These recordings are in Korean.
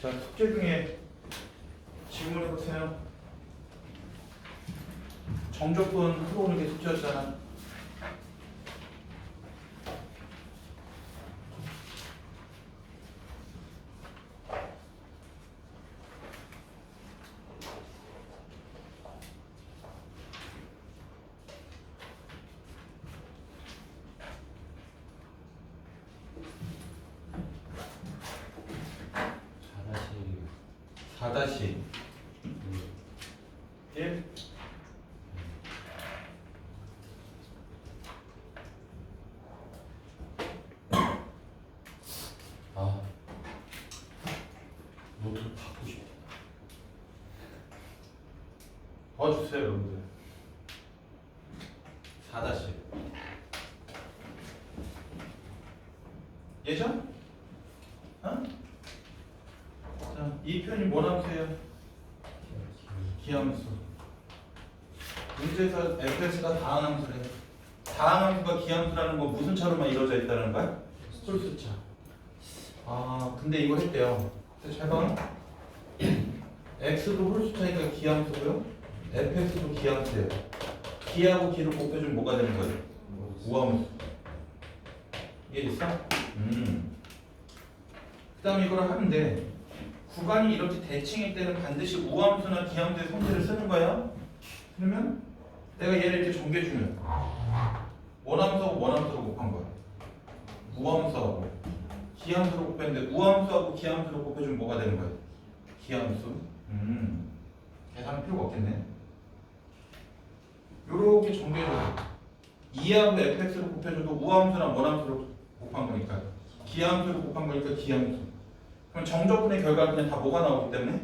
자, 숙제 중에 질문해보세요. 정적분 풀어오는 게 숙제였잖아. 다시 1 노트 받고 싶다. 도와주세요 여러분들. 4다시 예전? 어? 자, 이 표현이 뭐 함수예요? 기함수. 문제에서 fx가 다항함수래. 다항함수가 기함수라는 거 무슨 차로만 이루어져 있다는 거야? 홀수차. 아, 근데 이거 했대요. 잘 봐. x도 홀수차니까 기함수고요. fx도 기함수예요. 기하고 기를 곱해주면 뭐가 되는 거예요? 우함수. 이해됐어? 그 다음에 이걸 하면 돼. 구간이 이렇게 대칭일 때는 반드시 우함수나 기함수의 성질을 쓰는 거야. 그러면 내가 얘를 이렇게 정개주면 원함수하고 원함수로 곱한 거야. 우함수하고 기함수로 곱했는데 우함수하고 기함수로 곱해주면 뭐가 되는 거야? 기함수. 계산할 필요가 없겠네. 요렇게 정개해줘. 2하고 fx로 곱해줘도 우함수랑 원함수로 곱한 거니까 기함수로 곱한 거니까 기함수. 그럼 정적분의 결과는 그냥 다 뭐가 나오기 때문에?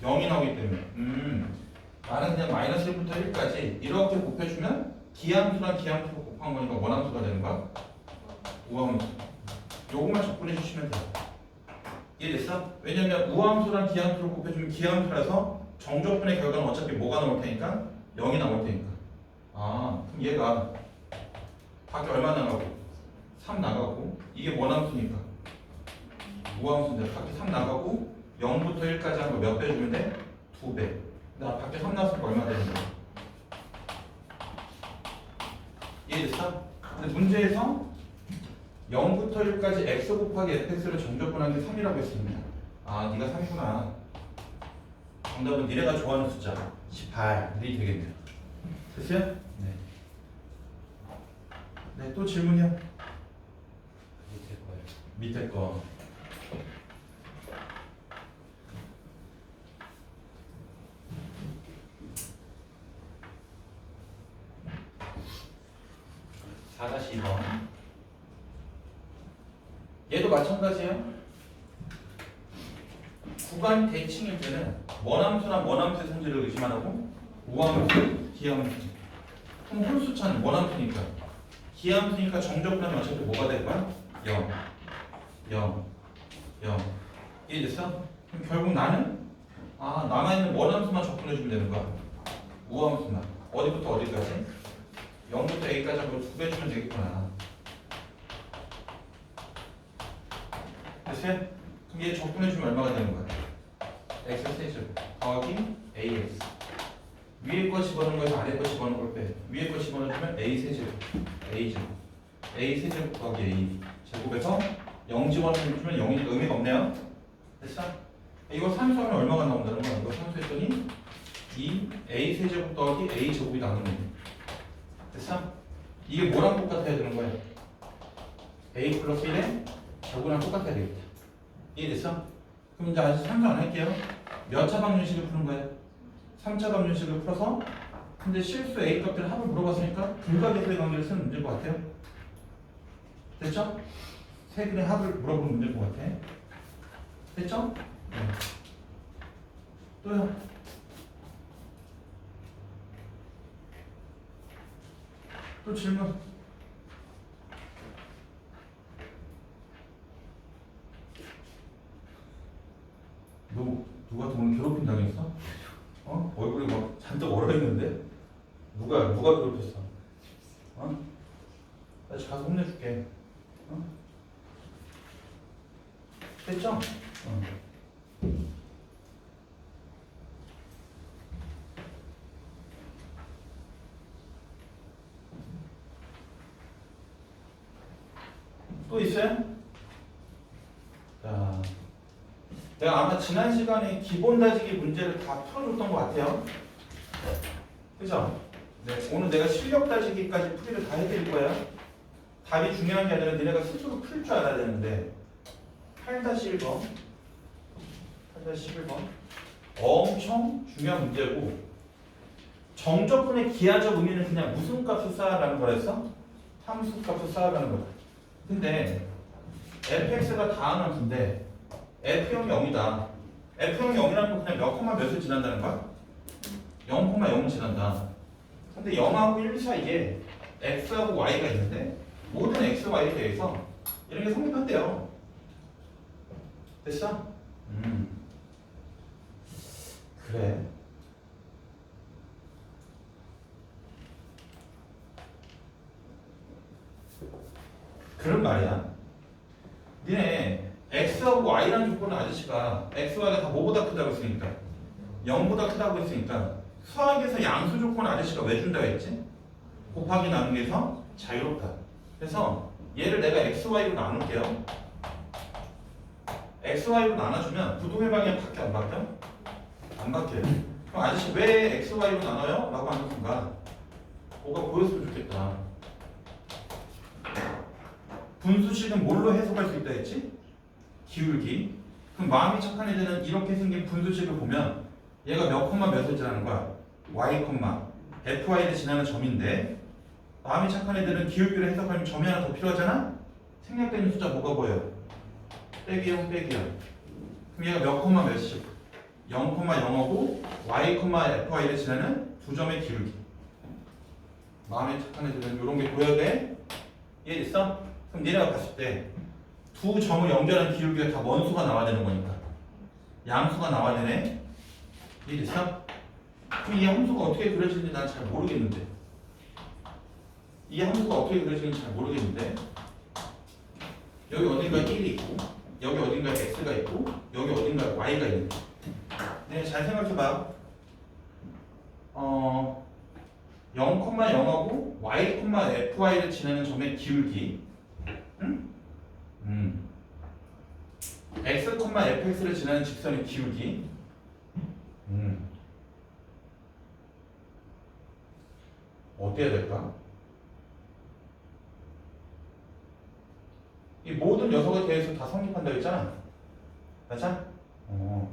0이 나오기 때문에 나는 그냥 마이너스 1부터 1까지 이렇게 곱해주면 기함수랑 기함수로 곱한 거니까 원함수가 되는 거야? 우함수. 요것만 적분해 주시면 돼요. 이해됐어? 왜냐면 우함수랑 기함수로 곱해주면 기함수라서 정적분의 결과는 어차피 뭐가 나올 테니까? 0이 나올 테니까. 아, 그럼 얘가 밖에 얼마 나가고? 3 나가고 이게 원함수니까 우함수인데 밖에 3 나가고 0부터 1까지 한 거 몇 배 주면 돼? 2배. 나 밖에 3 나왔으니까 얼마 되는 거야? 이해됐어? 근데 문제에서 0부터 1까지 x 곱하기 fx를 정적분한 게 3이라고 했습니다. 아, 네가 3이구나. 정답은 니네가 좋아하는 숫자 18. 이 되겠네요. 됐어요? 네. 네, 또 질문이요? 밑에 거예요. 밑에 거. (4-2번) 얘도 마찬가지예요. 구간 대칭일 때는 원함수나 원함수의 성질을 의심하라고 우함수, 기함수. 그럼 홀수차는 원함수니까 기함수니까 정적분하면 어차피 뭐가 될 거야? 0, 0, 0. 이해됐어? 그럼 결국 나는 남아있는 원함수만 적분해주면 되는 거야. 우함수만. 어디부터 어디까지? 0부터 A까지 하고 2배 주면 되겠구나. 됐어요? 그럼 얘 적분해주면 얼마가 되는 거야? x 세제곱 더하기 ax. 위에 거 집어넣은 거에서 아래 거 집어넣은 걸 빼. 위에 거 집어넣으면 a 세제곱 a제곱 a 세제곱 더하기 a 제곱에서 0 집어넣으면 0이니까 의미가 없네요. 됐어? 이거 산수하면 얼마가 나온다는 거야? 이거 산수했더니 2a 세제곱 더하기 a 제곱이 나오는 거야. 됐어? 이게 뭐랑 똑같아야 되는 거야? a 플러스 1에 제곱이랑 똑같아야 되겠다. 이해됐어? 그럼 이제 아직 산수 안 할게요. 몇 차 방정식을 푸는 거예요? 3차 방정식을 풀어서 근데 실수 a 값들 합을 물어봤으니까 불가계수의 관계를 쓰는 문제일 것 같아요. 됐죠? 세근의 합을 물어보는 문제일 것 같아. 됐죠? 네. 또요. 또 질문. 너 누가 오늘 괴롭힘 당했어? 어? 얼굴이 막 잔뜩 얼어있는데? 누가 괴롭혔어? 어? 나 지금 가서 혼내줄게. 어? 됐죠? 또 있어요? 자, 내가 아마 지난 시간에 기본 다지기 문제를 다 풀어줬던 것 같아요. 그죠? 네, 오늘 내가 실력 다지기까지 풀이를 다 해드릴 거야. 답이 중요한 게 아니라 너네가 스스로 풀 줄 알아야 되는데 8-1번 8-11번 엄청 중요한 문제고 정적분의 기하적 의미는 그냥 무슨 값을 쌓아가는 거랬어? 함수 값을 쌓아가는 거야. 근데 fx가 다항 함수인데 f형이 0이다. f형이 0이라는 건 그냥 몇 콤마 몇을 지난다는 거야? 0,0을 지난다. 근데 0하고 1 사이에 x하고 y가 있는데 모든 x, y에 대해서 이런 게 성립한대요. 됐어? 그래. 그런 말이야. 니네 x하고 y라는 조건은 아저씨가 x, y가 다 뭐보다 크다고 했으니까 0보다 크다고 했으니까 수학에서 양수 조건 아저씨가 왜 준다고 했지? 곱하기 나누기에서 자유롭다. 그래서 얘를 내가 x, y로 나눌게요. x, y로 나눠주면 부동의 방향 바뀌어 안 바뀌어? 안 바뀌어요. 그럼 아저씨 왜 x, y로 나눠요? 라고 하는 순간 뭐가 보였으면 좋겠다. 분수식은 뭘로 해석할 수 있다 했지? 기울기. 그럼 마음이 착한 애들은 이렇게 생긴 분수식을 보면 얘가 몇 콤마 몇을 지나는 거야? y 콤마 fy를 지나는 점인데 마음이 착한 애들은 기울기를 해석하면 점이 하나 더 필요하잖아? 생략되는 숫자 뭐가 보여요? 빼기 0 빼기 0. 그럼 얘가 몇 콤마 몇씩? 0,0하고 y, fy를 지나는 두 점의 기울기. 마음이 착한 애들은 이런 게 보여야 돼? 이해됐어? 그럼 니네가 봤을 때 두 점을 연결하는 기울기가 다 원수가 나와야 되는 거니까 양수가 나와야 되네? 이해됐어? 그럼 이 함수가 어떻게 그려지는지 난 잘 모르겠는데 이 함수가 어떻게 그려지는지 잘 모르겠는데 여기 어딘가에 1이 있고 여기 어딘가에 x가 있고 여기 어딘가에 y가 있는 네, 잘 생각해봐. 0,0하고 y, fy를 지나는 점의 기울기 응? x, fx를 지나는 직선의 기울기 어때야 될까? 이 모든 녀석에 대해서 다 성립한다고 했잖아. 맞아? 그럼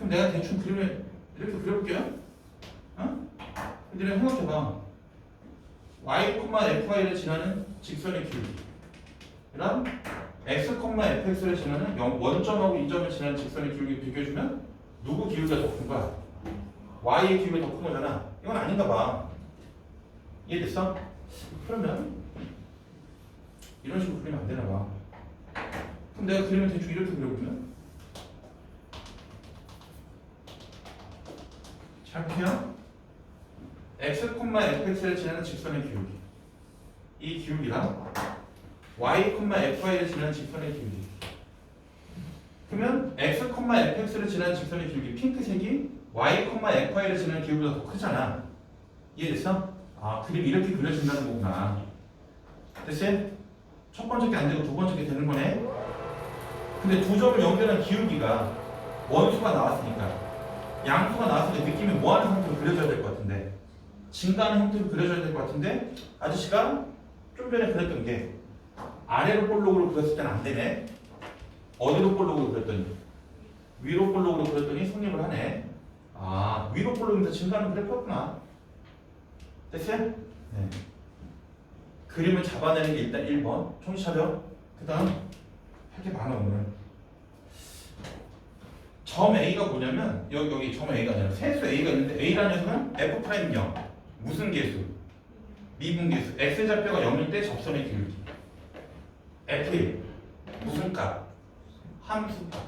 내가 대충 그림을 이렇게 그려볼게요. 근데 생각해봐. y, fy를 지나는 직선의 기울기 그다음 x, fx를 지나는 원점하고 2점을 지나는 직선의 기울기 비교해주면 누구 기울기가 더 큰 거야? y의 기울기가 더 큰 거잖아. 이건 아닌가 봐. 이해됐어? 그러면 이런 식으로 그리면 안 되나 봐. 그럼 내가 그림을 대충 이렇게 그려보면 잘 보세요. x, fx를 지나는 직선의 기울기 이 기울기랑 y, fy를 지나는 직선의 기울기 그러면 x, fx를 지나는 직선의 기울기 핑크색이 y, fy를 지나는 기울기가 더 크잖아. 이해됐어? 아, 그림 이렇게 그려진다는 거구나. 됐어요? 첫 번째 게 안 되고 두 번째 게 되는 거네. 근데 두 점을 연결한 기울기가 원수가 나왔으니까 양수가 나왔으니까 느낌이 뭐하는 형태로 그려져야 될 것 같은데 증가하는 형태로 그려져야 될 것 같은데 아저씨가 좀 전에 그렸던 게 아래로 볼록으로 그렸을 때는 안 되네. 어디로 볼록으로 그렸더니 위로 볼록으로 그렸더니 성립을 하네. 아, 위로 볼록이면서 증가하는 그래프였구나. 됐어요? 네. 그림을 잡아내는 게 일단 1번 총차려. 그 다음 할 게 많아 오늘. 점 A가 뭐냐면 여기 점 A가 아니라 세수 A가 있는데 A라는 녀석은 F'0 무슨 계수? 미분계수 X좌표가 0일 때 접선의 기울기 F1 무슨 값? 함수값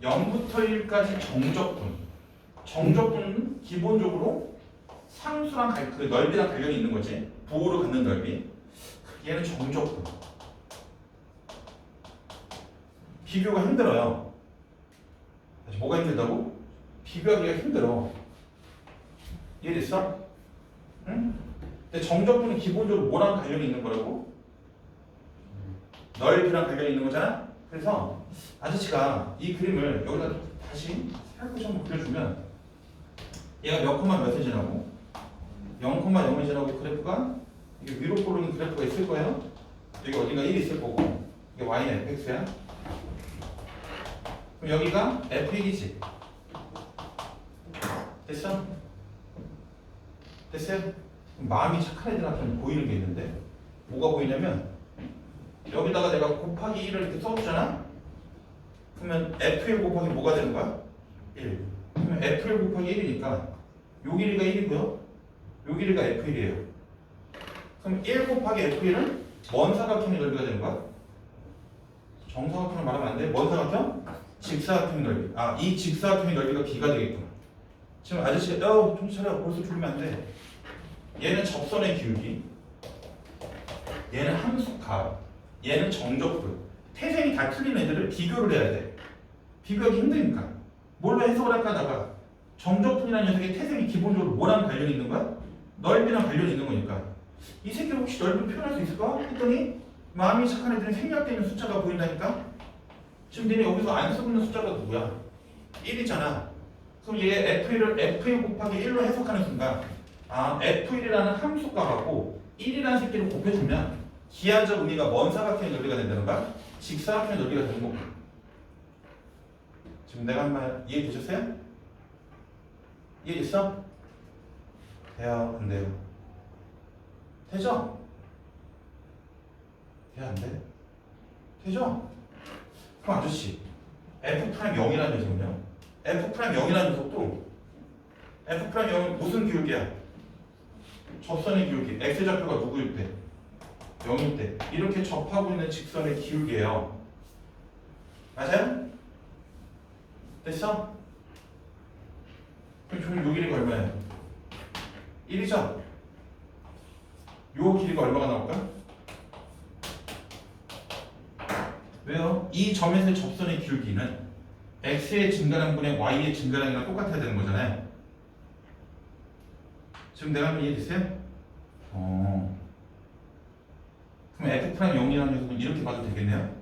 0부터 1까지 정적분 정적분은 기본적으로 상수랑 그 넓이랑 관련이 있는 거지. 부호로 갖는 넓이. 얘는 정적분. 비교가 힘들어요. 뭐가 힘들다고? 비교하기가 힘들어. 이해됐어? 응? 근데 정적분은 기본적으로 뭐랑 관련이 있는 거라고? 넓이랑 관련이 있는 거잖아? 그래서 아저씨가 이 그림을 여기다 다시 살짝 한번 그려주면 얘가 몇 콤마 몇에 지나고 0,0에 지나고 그래프가 이게 위로 오르는 그래프가 있을 거예요. 여기 어딘가 1이 있을 거고 이게 y는 fx야. 그럼 여기가 f1이지. 됐어? 됐어요? 그럼 마음이 착한 애들한테는 보이는 게 있는데 뭐가 보이냐면 여기다가 내가 곱하기 1을 이렇게 써주잖아? 그러면 f1 곱하기 뭐가 되는 거야? 1. 그러면 f1 곱하기 1이니까 요 길이가 1이고요. 요 길이가 f1이에요. 그럼 1 곱하기 f1은 뭔 사각형의 넓이가 되는 거야? 정사각형을 말하면 안 돼. 뭔 사각형? 직사각형의 넓이. 아, 이 직사각형의 넓이가 b가 되겠구나. 지금 아저씨가 정신 차려. 벌써 줄이면 안 돼. 얘는 접선의 기울기. 얘는 함수값. 얘는 정적분. 태생이 다 틀린 애들을 비교를 해야 돼. 비교하기 힘드니까. 뭘로 해석을 할까 하다가 정적분이라는 녀석의 태생이 기본적으로 뭐랑 관련이 있는 거야? 넓이랑 관련이 있는 거니까. 이 새끼를 혹시 넓이를 표현할 수 있을까? 했더니 마음이 착한 애들은 생략되는 숫자가 보인다니까? 지금 니네 여기서 안 쓰고 있는 숫자가 누구야? 1이잖아. 그럼 얘 F1을 F1 곱하기 1로 해석하는 순간 F1이라는 함수값하고 1이라는 새끼를 곱해주면 기하적 의미가 뭔 사각형의 넓이가 된다는 거야? 직사각형의 넓이가 되는 거고. 지금 내가 한 말 이해되셨어요? 이해됐어? 돼요? 안 돼요? 되죠? 돼? 안 돼? 되죠? 그럼 아저씨 F'0이라는 녀석은요? F'0이라는 녀석도 F'0은 무슨 기울기야? 접선의 기울기. X좌표가 누구일 때? 0일 때. 이렇게 접하고 있는 직선의 기울기예요. 맞아요? 됐어? 그럼 요 길이가 얼마예요? 1이죠? 요 길이가 얼마가 나올까? 왜요? 이 점에서의 접선의 기울기는 x의 증가량분의 y의 증가량이랑 똑같아야 되는 거잖아요. 지금 내가 하면 이해됐어요? 그럼 f'0이라는 녀석은 이렇게 봐도 되겠네요?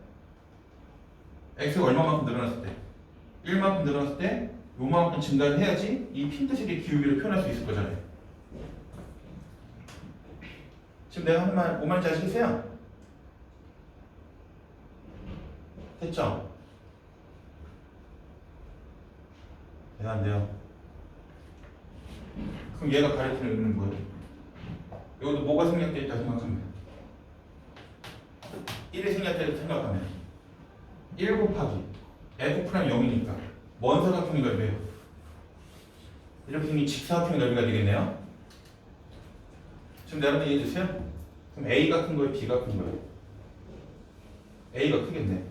x가 얼마만큼 늘어났을 때? 1만큼 늘어났을 때 요만큼 증가를 해야지 이 핀트식의 기울기를 표현할 수 있을 거잖아요. 지금 내가 하는 말, 뭔 말인지 아시겠어요? 됐죠? 돼요, 안 돼요? 그럼 얘가 가리키는 의미는 뭐예요? 여기도 뭐가 생략되어 있다 생각하면 1이 생략되어 있다 생각하면 1 곱하기 F'0이니까 뭔 사각형의 넓이에요? 이렇게 생긴 직사각형의 넓이가 되겠네요? 지금 여러분 이해되세요? 그럼 A가 큰 거예요? B가 큰 거예요? A가 크겠네.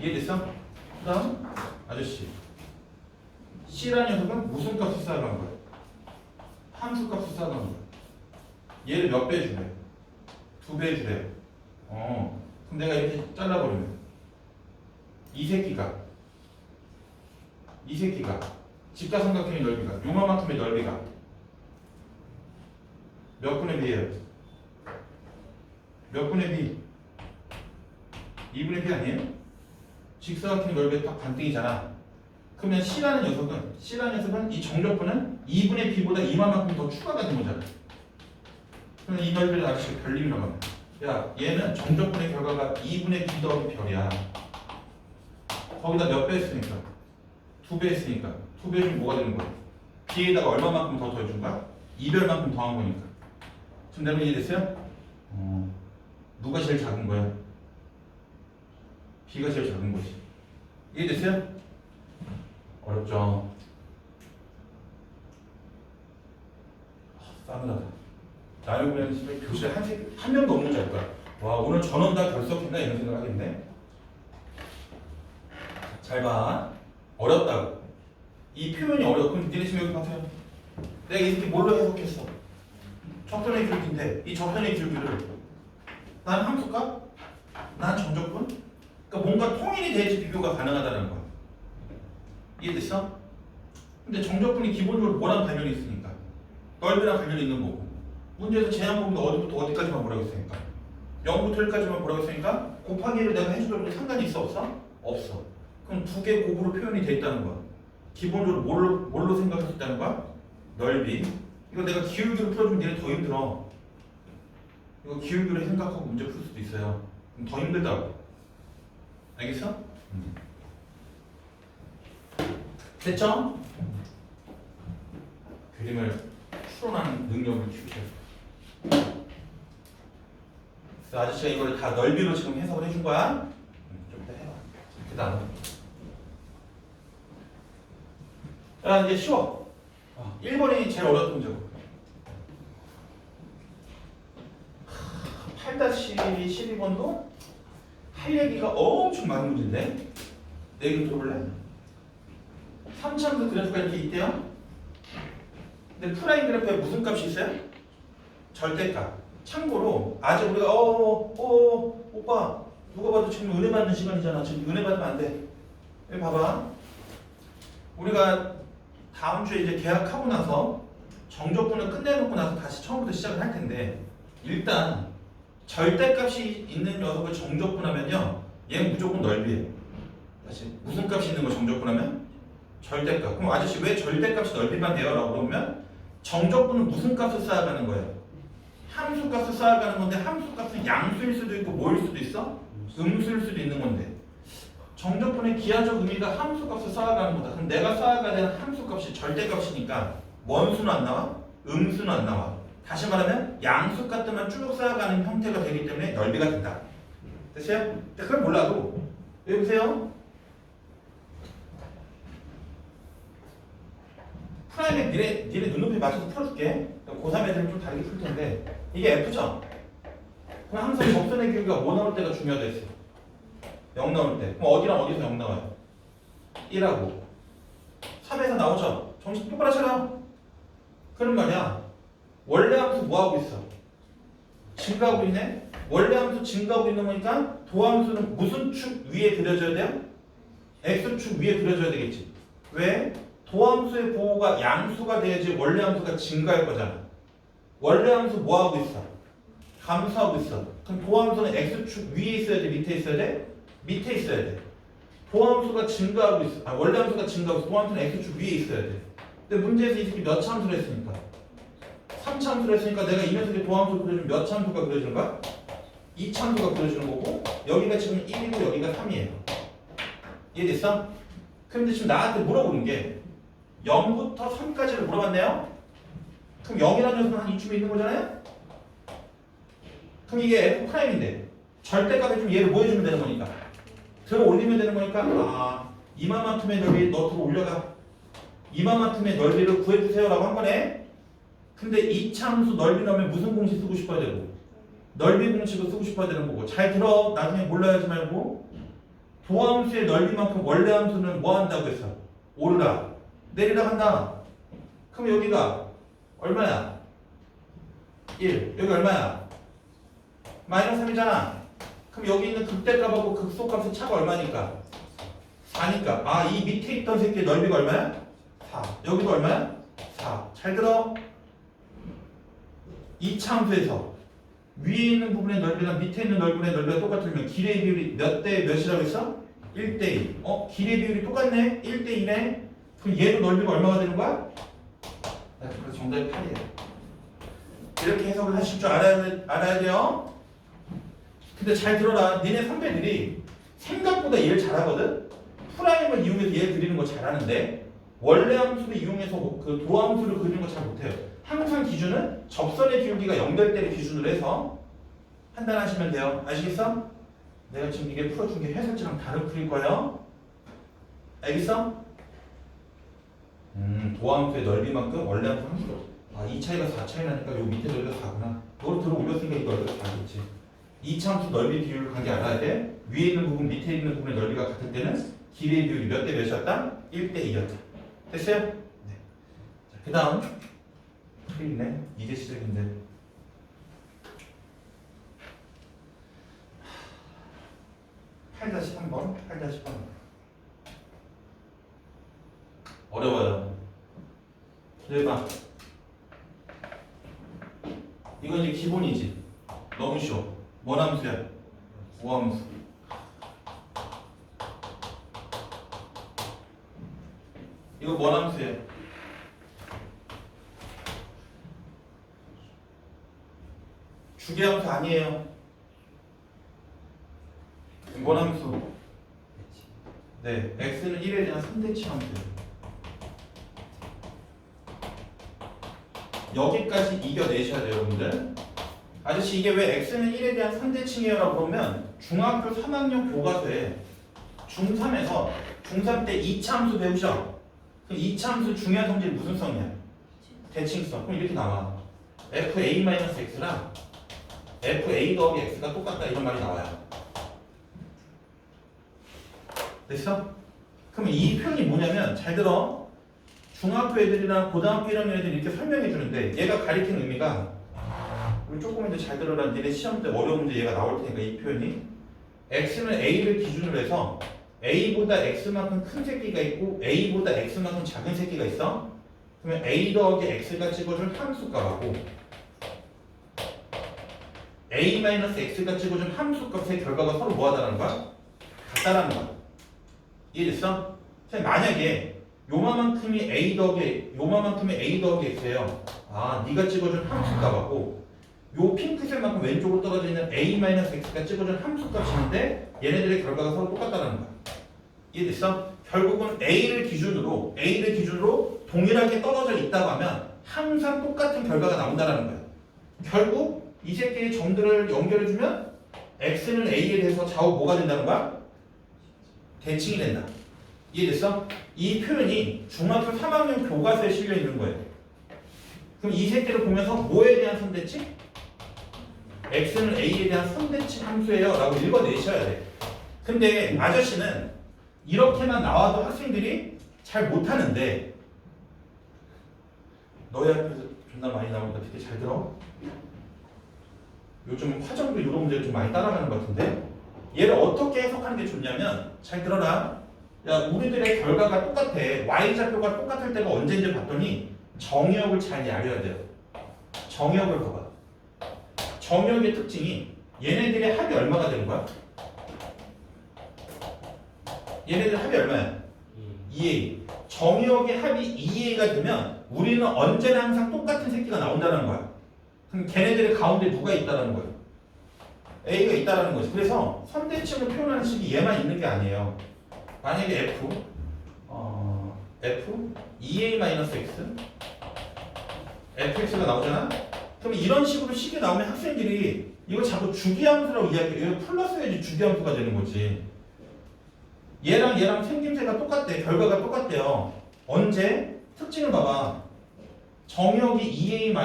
이해됐어? 그 다음 아저씨 C라는 녀석은 무슨 값을 쌓아간 거예요? 함수 값을 쌓아간 거예요. 얘를 몇 배 주래? 2배 주래. 그럼 내가 이렇게 잘라버리면 이 새끼가 직사삼각형의 넓이가 요만큼의 넓이가 몇 분의 b예요? 몇 분의 b? 2분의 b 아니에요? 직사각형의 넓이의 딱 반등이잖아. 그러면 C라는 녀석은 이 정적분은 2분의 b보다 이만큼 더 추가가 된 거잖아. 그러면 이 넓이를 아저씨가 별림이라고 합니다. 야, 얘는 정적분의 결과가 2분의 b 더하기 별이야. 거기다 몇 배 했으니까? 2배 했으니까 2배 해주면 뭐가 되는 거야? b에다가 얼마만큼 더 더해준 거야? 2별만큼 더한 거니까. 지금 내가 이해됐어요? 누가 제일 작은 거야? b가 제일 작은 거지. 이해됐어요? 어렵죠? 싸늘하다. 나를 보면 집에 교실에 한 명도 없는 줄 알 거야. 와, 오늘 전원 다 결석했나 이런 생각 하겠네. 잘 봐. 어렵다고. 이 표현이 어려워. 그럼 니네 지금 여기 보세요. 내가 이 새끼 뭘로 해석했어? 접선의 줄기인데 이 접선의 줄기를 난 함수가? 난 정적분? 그러니까 뭔가 통일이 돼야지 비교가 가능하다는 거야. 이해됐어? 근데 정적분이 기본적으로 뭐랑 관련이 있으니까 넓이랑 관련이 있는 거고 문제에서 제한 부분도 어디부터 어디까지만 뭐라고 했으니까 0부터 1까지만 뭐라고 했으니까 곱하기를 내가 해줘도 상관이 있어 없어? 없어. 그럼 두 개 곱으로 표현이 돼 있다는 거야. 기본적으로 뭘로 생각할 수 있다는 거야? 넓이. 이거 내가 기울기로 풀어주면 니네 더 힘들어. 이거 기울기로 생각하고 문제 풀 수도 있어요. 그럼 더 힘들다고. 알겠어? 됐죠? 그림을 풀어나는 능력을 키우세요. 그래서 아저씨가 이걸 다 넓이로 지금 해석을 해준 거야. 좀 이따 해봐. 그 다음. 야, 이제 쉬워. 1번이 제일 어려웠던 문제고. 8-12번도 할 얘기가 엄청 많은 문제인데 내 얘기 들어볼래? 3차함수 그래프가 이렇게 있대요. 근데 프라임 그래프에 무슨 값이 있어요? 절대값. 참고로 아직 우리가 오빠 누가 봐도 지금 은혜 받는 시간이잖아. 지금 은혜 받으면 안 돼. 여기 봐봐. 우리가 다음 주에 이제 계약하고 나서 정적분을 끝내놓고 나서 다시 처음부터 시작을 할 텐데 일단 절대값이 있는 녀석을 정적분하면요 얘는 무조건 넓이에요. 다시 무슨 값이 있는 거 정적분하면? 절대값. 그럼 아저씨 왜 절대값이 넓이만 돼요? 라고 그러면 정적분은 무슨 값을 쌓아가는 거예요? 함수값을 쌓아가는 건데 함수값은 양수일 수도 있고 뭐일 수도 있어? 음수일 수도 있는 건데 정적분의 기하적 의미가 함수값을 쌓아가는 거다. 그럼 내가 쌓아가야 되는 함수값이 절대값이니까 뭔 수는 안 나와? 음수는 안 나와. 다시 말하면 양수값들만 쭉 쌓아가는 형태가 되기 때문에 넓이가 된다. 됐어요? 그걸 몰라도 여기 보세요. 프라임에 니네 눈높이 맞춰서 풀어줄게. 고3 애들은 좀 다르게 풀 텐데 이게 F죠? 그럼 항상 접선의 기울기가 뭐 나올 때가 중요하다 했어요? 0 나올 때. 그럼 어디랑 어디서 0 나와요? 1하고 3에서 나오죠? 정신 똑바로 차려. 그런 말이야. 원래 함수 뭐하고 있어? 증가하고 있네? 원래 함수 증가하고 있는 거니까 도함수는 무슨 축 위에 그려져야 돼요? X축 위에 그려져야 되겠지. 왜? 도함수의 보호가 양수가 돼야지 원래 함수가 증가할 거잖아. 원래 함수 뭐하고 있어? 감소하고 있어. 그럼 도함수는 X축 위에 있어야 돼? 밑에 있어야 돼? 밑에 있어야 돼. 도함수가 증가하고 있어. 원래 함수가 증가하고 있어. 도함수는 X축 위에 있어야 돼. 근데 문제에서 이 새끼 몇 참수를 했으니까? 3참수를 했으니까 내가 이 녀석의 도함수를 그려주면 몇 참수가 그려지는 거야? 2참수가 그려지는 거고 여기가 지금 1이고 여기가 3이에요. 이해됐어? 근데 지금 나한테 물어보는 게 0부터 3까지를 물어봤네요? 그럼 0이라는 녀석은 한 이쯤에 있는 거잖아요? 그럼 이게 F'인데 절대값에 좀 얘를 뭐 해주면 되는 거니까 들어 올리면 되는 거니까 이만큼의 넓이 너 들어 올려가 이만큼의 넓이를 구해주세요 라고 한 거네. 근데 이차함수 넓이 넣으면 무슨 공식 쓰고 싶어야 되고 넓이 공식을 쓰고 싶어야 되는 거고 잘 들어. 나중에 몰라 하지 말고 도함수의 넓이만큼 원래 함수는 뭐 한다고 했어? 오르라 내리라 한다. 그럼 여기가 얼마야? 1 여기 얼마야? 마이너스 3이잖아. 그럼 여기 있는 극대값하고 극소값의 차가 얼마니까? 4니까 이 밑에 있던 새끼의 넓이가 얼마야? 4 여기도 얼마야? 4 잘 들어. 이 참수에서 위에 있는 부분의 넓이랑 밑에 있는 넓이의 넓이가 똑같으면 길의 비율이 몇 대 몇이라고 했어? 1대2. 길의 비율이 똑같네? 1대2네? 그럼 얘도 넓이가 얼마가 되는 거야? 그래서 정답이 8이에요. 이렇게 해석을 하실 줄 알아야 돼요. 근데 잘 들어라. 니네 선배들이 생각보다 얘를 잘하거든? 프라임을 이용해서 얘 그리는 거 잘하는데 원래 함수를 이용해서 그 도함수를 그리는 거 잘 못해요. 항상 기준은 접선의 기울기가 0될 때를 기준으로 해서 판단하시면 돼요. 아시겠어? 내가 지금 이게 풀어준 게 해설지랑 다른 풀일 거예요. 알겠어? 도함수의 넓이만큼 원래 함수 함수로. 이 차이가 4 차이 나니까 요 밑에 넓이가 4구나. 너를 들어 올렸으니까 이 넓이가 4겠지. 이 참수 넓이 비율을 관계 알아야 돼. 위에 있는 부분, 밑에 있는 부분의 넓이가 같을 때는 길이의 비율이 몇 대 몇이었다? 1대 2였다. 됐어요? 네. 자, 그 다음 틀리네. 이제 시작인데. (8-3번) 8-8번 어려워요. 대박. 이건 이제 기본이지. 너무 쉬워. 뭔 함수야? 우함수. 이거 뭔 함수야? 주계함수 아니에요. 뭔 함수? 네, x는 1에 대한 3대칭 함수예요. 여기까지 이겨내셔야 돼요, 여러분들. 아저씨 이게 왜 x는 1에 대한 3대칭이에요? 라고 그러면 중학교 3학년 교과서에 중3에서 중3 때 2차 함수 배우죠? 그럼 2차 함수 중요한 성질이 무슨 성이야? 대칭성. 그럼 이렇게 나와. fa-x랑 fa 더하기 x가 똑같다 이런 말이 나와요. 됐어? 그러면 이 표현이 뭐냐면 잘 들어. 중학교 애들이랑 고등학교 1학년 애들이 이렇게 설명해 주는데 얘가 가리키는 의미가 우리 조금 이제 잘 들어라. 니네 시험 때 어려운 문제 얘가 나올 테니까 이 표현이 x는 a를 기준으로 해서 a보다 x만큼 큰 새끼가 있고 a보다 x만큼 작은 새끼가 있어. 그러면 a 더하기 x가 찍어준 함수값하고 a-x가 찍어준 함수값의 결과가 서로 뭐하다라는 거야? 같다라는 거야. 이해됐어? 만약에 요만큼이 a 더하기 x예요. 아, 네가 찍어준 함수값하고 요 핑크색만큼 왼쪽으로 떨어져 있는 a-x가 찍어준 함수값인데 얘네들의 결과가 서로 똑같다는 거야. 이해됐어? 결국은 a를 기준으로 동일하게 떨어져 있다고 하면 항상 똑같은 결과가 나온다는 거야. 결국 이 새끼의 점들을 연결해주면 x는 a에 대해서 좌우 뭐가 된다는 거야? 대칭이 된다. 이해됐어? 이 표현이 중학교 3학년 교과서에 실려 있는 거예요. 그럼 이 새끼를 보면서 뭐에 대한 선대칭? x는 a에 대한 선대칭 함수예요 라고 읽어내셔야 돼. 근데 아저씨는 이렇게만 나와도 학생들이 잘 못하는데 너희 앞에서 존나 많이 나오니까 되게 잘 들어. 요즘 화정도 이런 문제를 좀 많이 따라가는 것 같은데 얘를 어떻게 해석하는 게 좋냐면 잘 들어라. 야, 우리들의 결과가 똑같아. y좌표가 똑같을 때가 언제인지 봤더니 정의역을 잘 알아야 돼요. 정의역을 봐봐. 정의역의 특징이 얘네들의 합이 얼마가 되는 거야? 얘네들 합이 얼마야? 2a. 정의역의 합이 2a가 되면 우리는 언제나 항상 똑같은 새끼가 나온다는 거야. 그럼 걔네들의 가운데 누가 있다는 거야? a가 있다는 거지. 그래서 선대칭을 표현하는 식이 얘만 있는 게 아니에요. 만약에 f 2a-x fx가 나오잖아? 그럼 이런 식으로 식이 나오면 학생들이 이거 자꾸 주기함수라고 이야기해. 이거 플러스해야지 주기함수가 되는 거지. 얘랑 생김새가 똑같대. 결과가 똑같대요. 언제? 특징을 봐봐. 정역이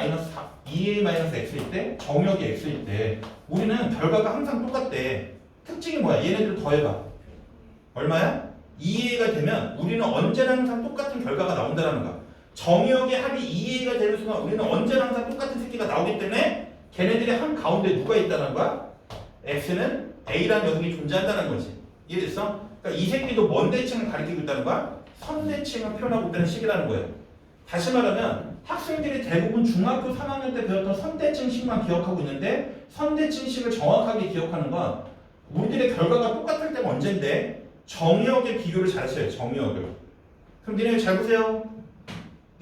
2a-x일 때, 정역이 x일 때 우리는 결과가 항상 똑같대. 특징이 뭐야? 얘네들 더해봐. 얼마야? 2a가 되면 우리는 언제나 항상 똑같은 결과가 나온다는 거야. 정의역의 합이 2a가 되는 순간 우리는 언제나 항상 똑같은 새끼가 나오기 때문에 걔네들의 한 가운데 누가 있다는 거야? x는 a라는 녀석이 존재한다는 거지. 이해됐어? 그러니까 이 새끼도 뭔 대칭을 가리키고 있다는 거야? 선대칭을 표현하고 있다는 식이라는 거예요. 다시 말하면 학생들이 대부분 중학교 3학년 때 배웠던 선대칭식만 기억하고 있는데 선대칭식을 정확하게 기억하는 건 우리들의 결과가 똑같을 때가 언젠데 정의역의 비교를 잘 하셔요. 정의역을. 그럼 니네 잘 보세요.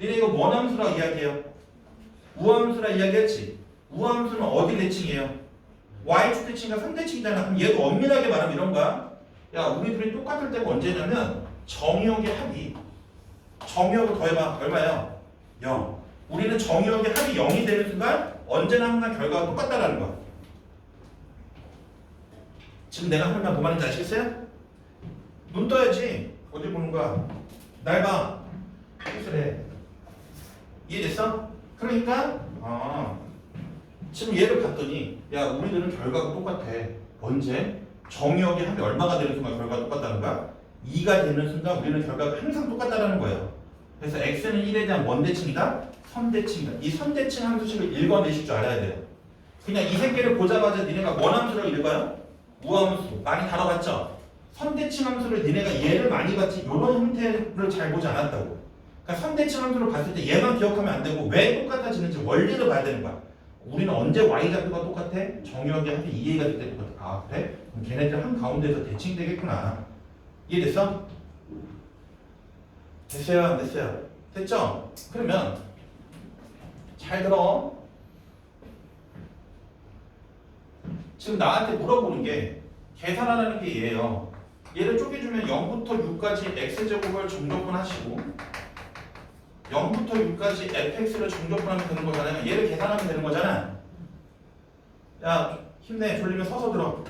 니네 이거 원함수라 이야기해요. 우함수라 이야기했지. 우함수는 어디 대칭이에요? y축 대칭과 3대칭이잖아. 그럼 얘도 엄밀하게 말하면 이런 거야. 야, 우리들이 똑같을 때가 언제냐면 정의역의 합이 정의역을 더해봐. 얼마예요? 0. 우리는 정의역의 합이 0이 되는 순간 언제나 항상 결과가 똑같다라는 거야. 지금 내가 하는 말 뭐 말인지 아시겠어요? 눈 떠야지. 어디 보는 거야? 날 봐. 그래. 이해됐어? 그러니까 지금 얘를 봤더니 야, 우리들은 결과가 똑같아. 언제? 정의역의 합이 얼마가 되는 순간 결과가 똑같다는 거야? 2가 되는 순간 우리는 결과가 항상 똑같다라는 거예요. 그래서 x는 1에 대한 뭔 대칭이다? 선대칭이다. 이 선대칭 함수식을 읽어내실 줄 알아야 돼요. 그냥 이 새끼를 보자마자 니네가 뭔 함수라고 읽어요? 우함수. 많이 다뤄봤죠? 선대칭 함수를 니네가 얘를 많이 봤지 이런 형태를 잘 보지 않았다고. 그러니까 선대칭 함수를 봤을 때 얘만 기억하면 안 되고 왜 똑같아지는지 원리를 봐야 되는 거야. 우리는 언제 y좌표가 똑같아? 정유하게 한테 2a가 될 때 똑같아. 아 그래? 그럼 걔네들 한 가운데서 대칭되겠구나. 이해됐어? 됐어요? 안 됐어요? 됐죠? 그러면 잘 들어. 지금 나한테 물어보는 게 계산하라는 게 얘예요. 얘를 쪼개주면 0부터 6까지 x제곱을 정적분하시고 0부터 6까지 fx를 정적분하면 되는 거잖아요. 얘를 계산하면 되는 거잖아. 야 힘내. 졸리면 서서 들어.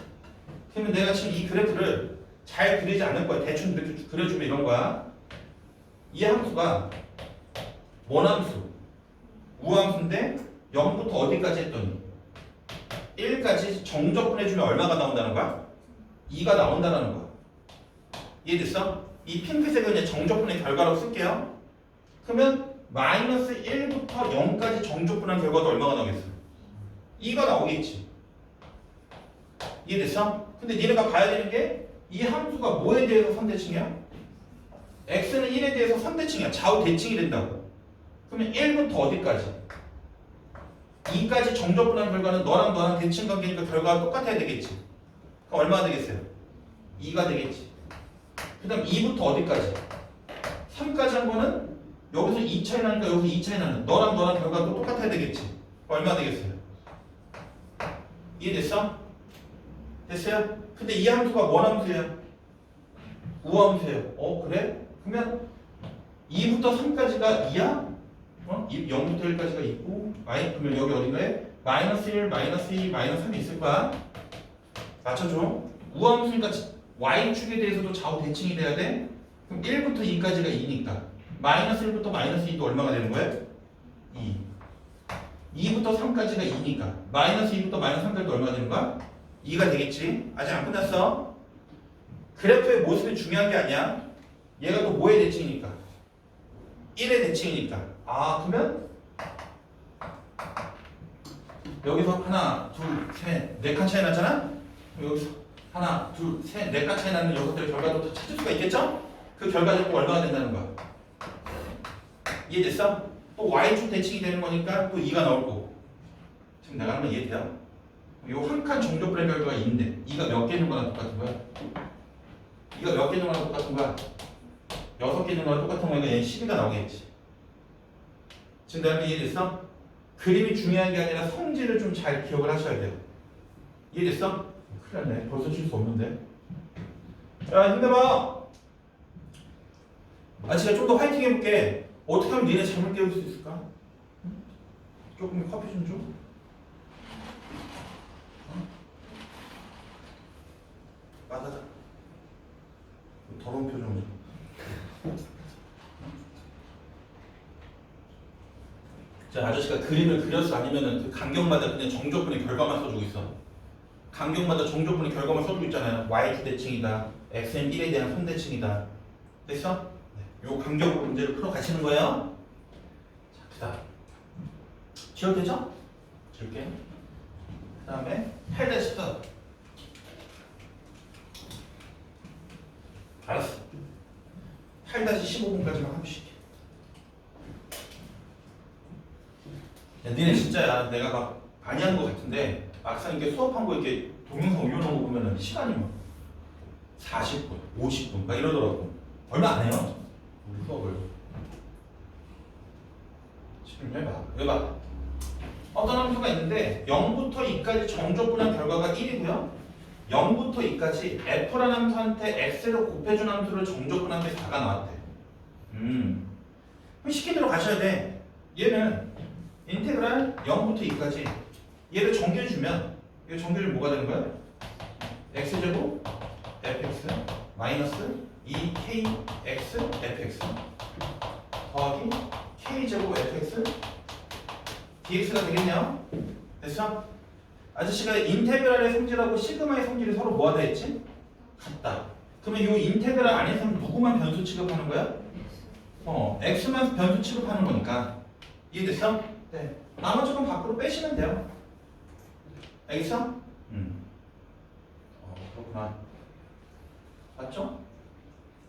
그러면 내가 지금 이 그래프를 잘 그리지 않을 거야. 대충 이렇게 그려주면 이런 거야. 이 함수가 뭔 함수? 우함수인데 0부터 어디까지 했더니 1까지 정적분해주면 얼마가 나온다는 거야? 2가 나온다는 거야. 이해됐어? 이 핑크색은 이제 정적분의 결과로 쓸게요. 그러면 마이너스 1부터 0까지 정적분한 결과도 얼마가 나오겠어? 2가 나오겠지. 이해됐어? 근데 니네가 봐야 되는 게 이 함수가 뭐에 대해서 선대칭이야? x는 1에 대해서 선대칭이야. 좌우 대칭이 된다고. 그러면 1부터 어디까지? 2까지 정적분한 결과는 너랑 대칭 관계니까 결과가 똑같아야 되겠지. 그럼 얼마가 되겠어요? 2가 되겠지. 그 다음 2부터 어디까지? 3까지 한 거는 여기서 2 차이 나니까 여기서 2 차이 나는 너랑 결과가 똑같아야 되겠지. 그럼 얼마 되겠어요? 이해됐어? 됐어요? 근데 이 함수가 뭔 함수예요? 우함수예요. 그래? 그러면 2부터 3까지가 2야? 0부터 1까지가 있고 그러면 여기 어딘가에 마이너스 1, 마이너스 2, 마이너스 3이 있을 거야. 맞춰줘. 우함수니까 y축에 대해서도 좌우 대칭이 돼야 돼. 그럼 1부터 2까지가 2니까 마이너스 1부터 마이너스 2도 얼마가 되는 거야? 2. 2부터 3까지가 2니까 마이너스 2부터 마이너스 3까지도 얼마가 되는 거야? 2가 되겠지. 아직 안 끝났어. 그래프의 모습이 중요한 게 아니야. 얘가 또 뭐의 대칭이니까? 1의 대칭이니까. 그러면 여기서 하나, 둘, 셋, 네 칸 차이 났잖아? 여기서 하나, 둘, 셋, 네 칸 차이 나는 녀석들의 결과도 찾을 수가 있겠죠? 그 결과는 또 얼마가 된다는 거야? 이해됐어? 또 y축 대칭이 되는 거니까 또 2가 나올 거고. 지금 내가 하면 이해돼요? 요 한 칸 정적분의 결과가 2인데 2가 몇 개 있는 거랑 똑같은 거야? 2가 몇 개 있는 거랑 똑같은 거야? 6개 있는 거랑 똑같은 거니까 얘는 12가 나오겠지. 지금 내가 하면 이해됐어? 그림이 중요한 게 아니라 성질을 좀 잘 기억을 하셔야 돼요. 이해됐어? 큰일 났네. 벌써 칠 수 없는데. 야 힘내봐. 제가 좀 더 화이팅 해볼게. 어떻게 하면 니네 잠을 깨울 수 있을까? 조금 커피 좀 줘. 맞아자. 더러운 표정 좀. 자, 아저씨가 그림을 그렸어? 아니면은 그 간격마다 그냥 정적분의 결과만 써주고 있어? 간격마다 정적분의 결과만 써주고 있잖아요. y축 대칭이다. x는 1에 대한 선대칭이다. 됐어? 네. 요 간격으로 문제를 풀어 가시는 거예요. 자, 그 다음. 지워도 되죠? 지울게. 그 다음에 8-14. 알았어. 8-15분까지만 하고 싶게. 야, 니네 진짜야. 내가 막 많이 한 거 같은데 막상 이렇게 수업한 거 이렇게 동영상 올려놓은 거 보면은 시간이 막 40분, 50분 막 이러더라고. 얼마 안 해요. 우리 수업을. 지금 해봐. 해봐. 어떤 함수가 있는데 0부터 2까지 정적분한 결과가 1이고요. 0부터 2까지 f라는 함수한테 x를 곱해준 함수를 정적분한 게 4가 나왔대. 그럼 시킨 대로 가셔야 돼. 얘는 인테그랄 0부터 2까지 얘를 정규해주면 이거 정규해주면 뭐가 되는 거야? x제곱 fx 마이너스 2kx fx 더하기 k제곱 fx dx가 되겠네요. 됐어? 아저씨가 인테그랄의 성질하고 시그마의 성질이 서로 뭐하다 했지? 같다. 그러면 이 인테그랄 안에서는 누구만 변수 취급하는 거야? x만 변수 취급하는 거니까. 이해됐어? 네. 나머지 건 밖으로 빼시면 돼요. 알겠어? 그렇구나. 맞죠?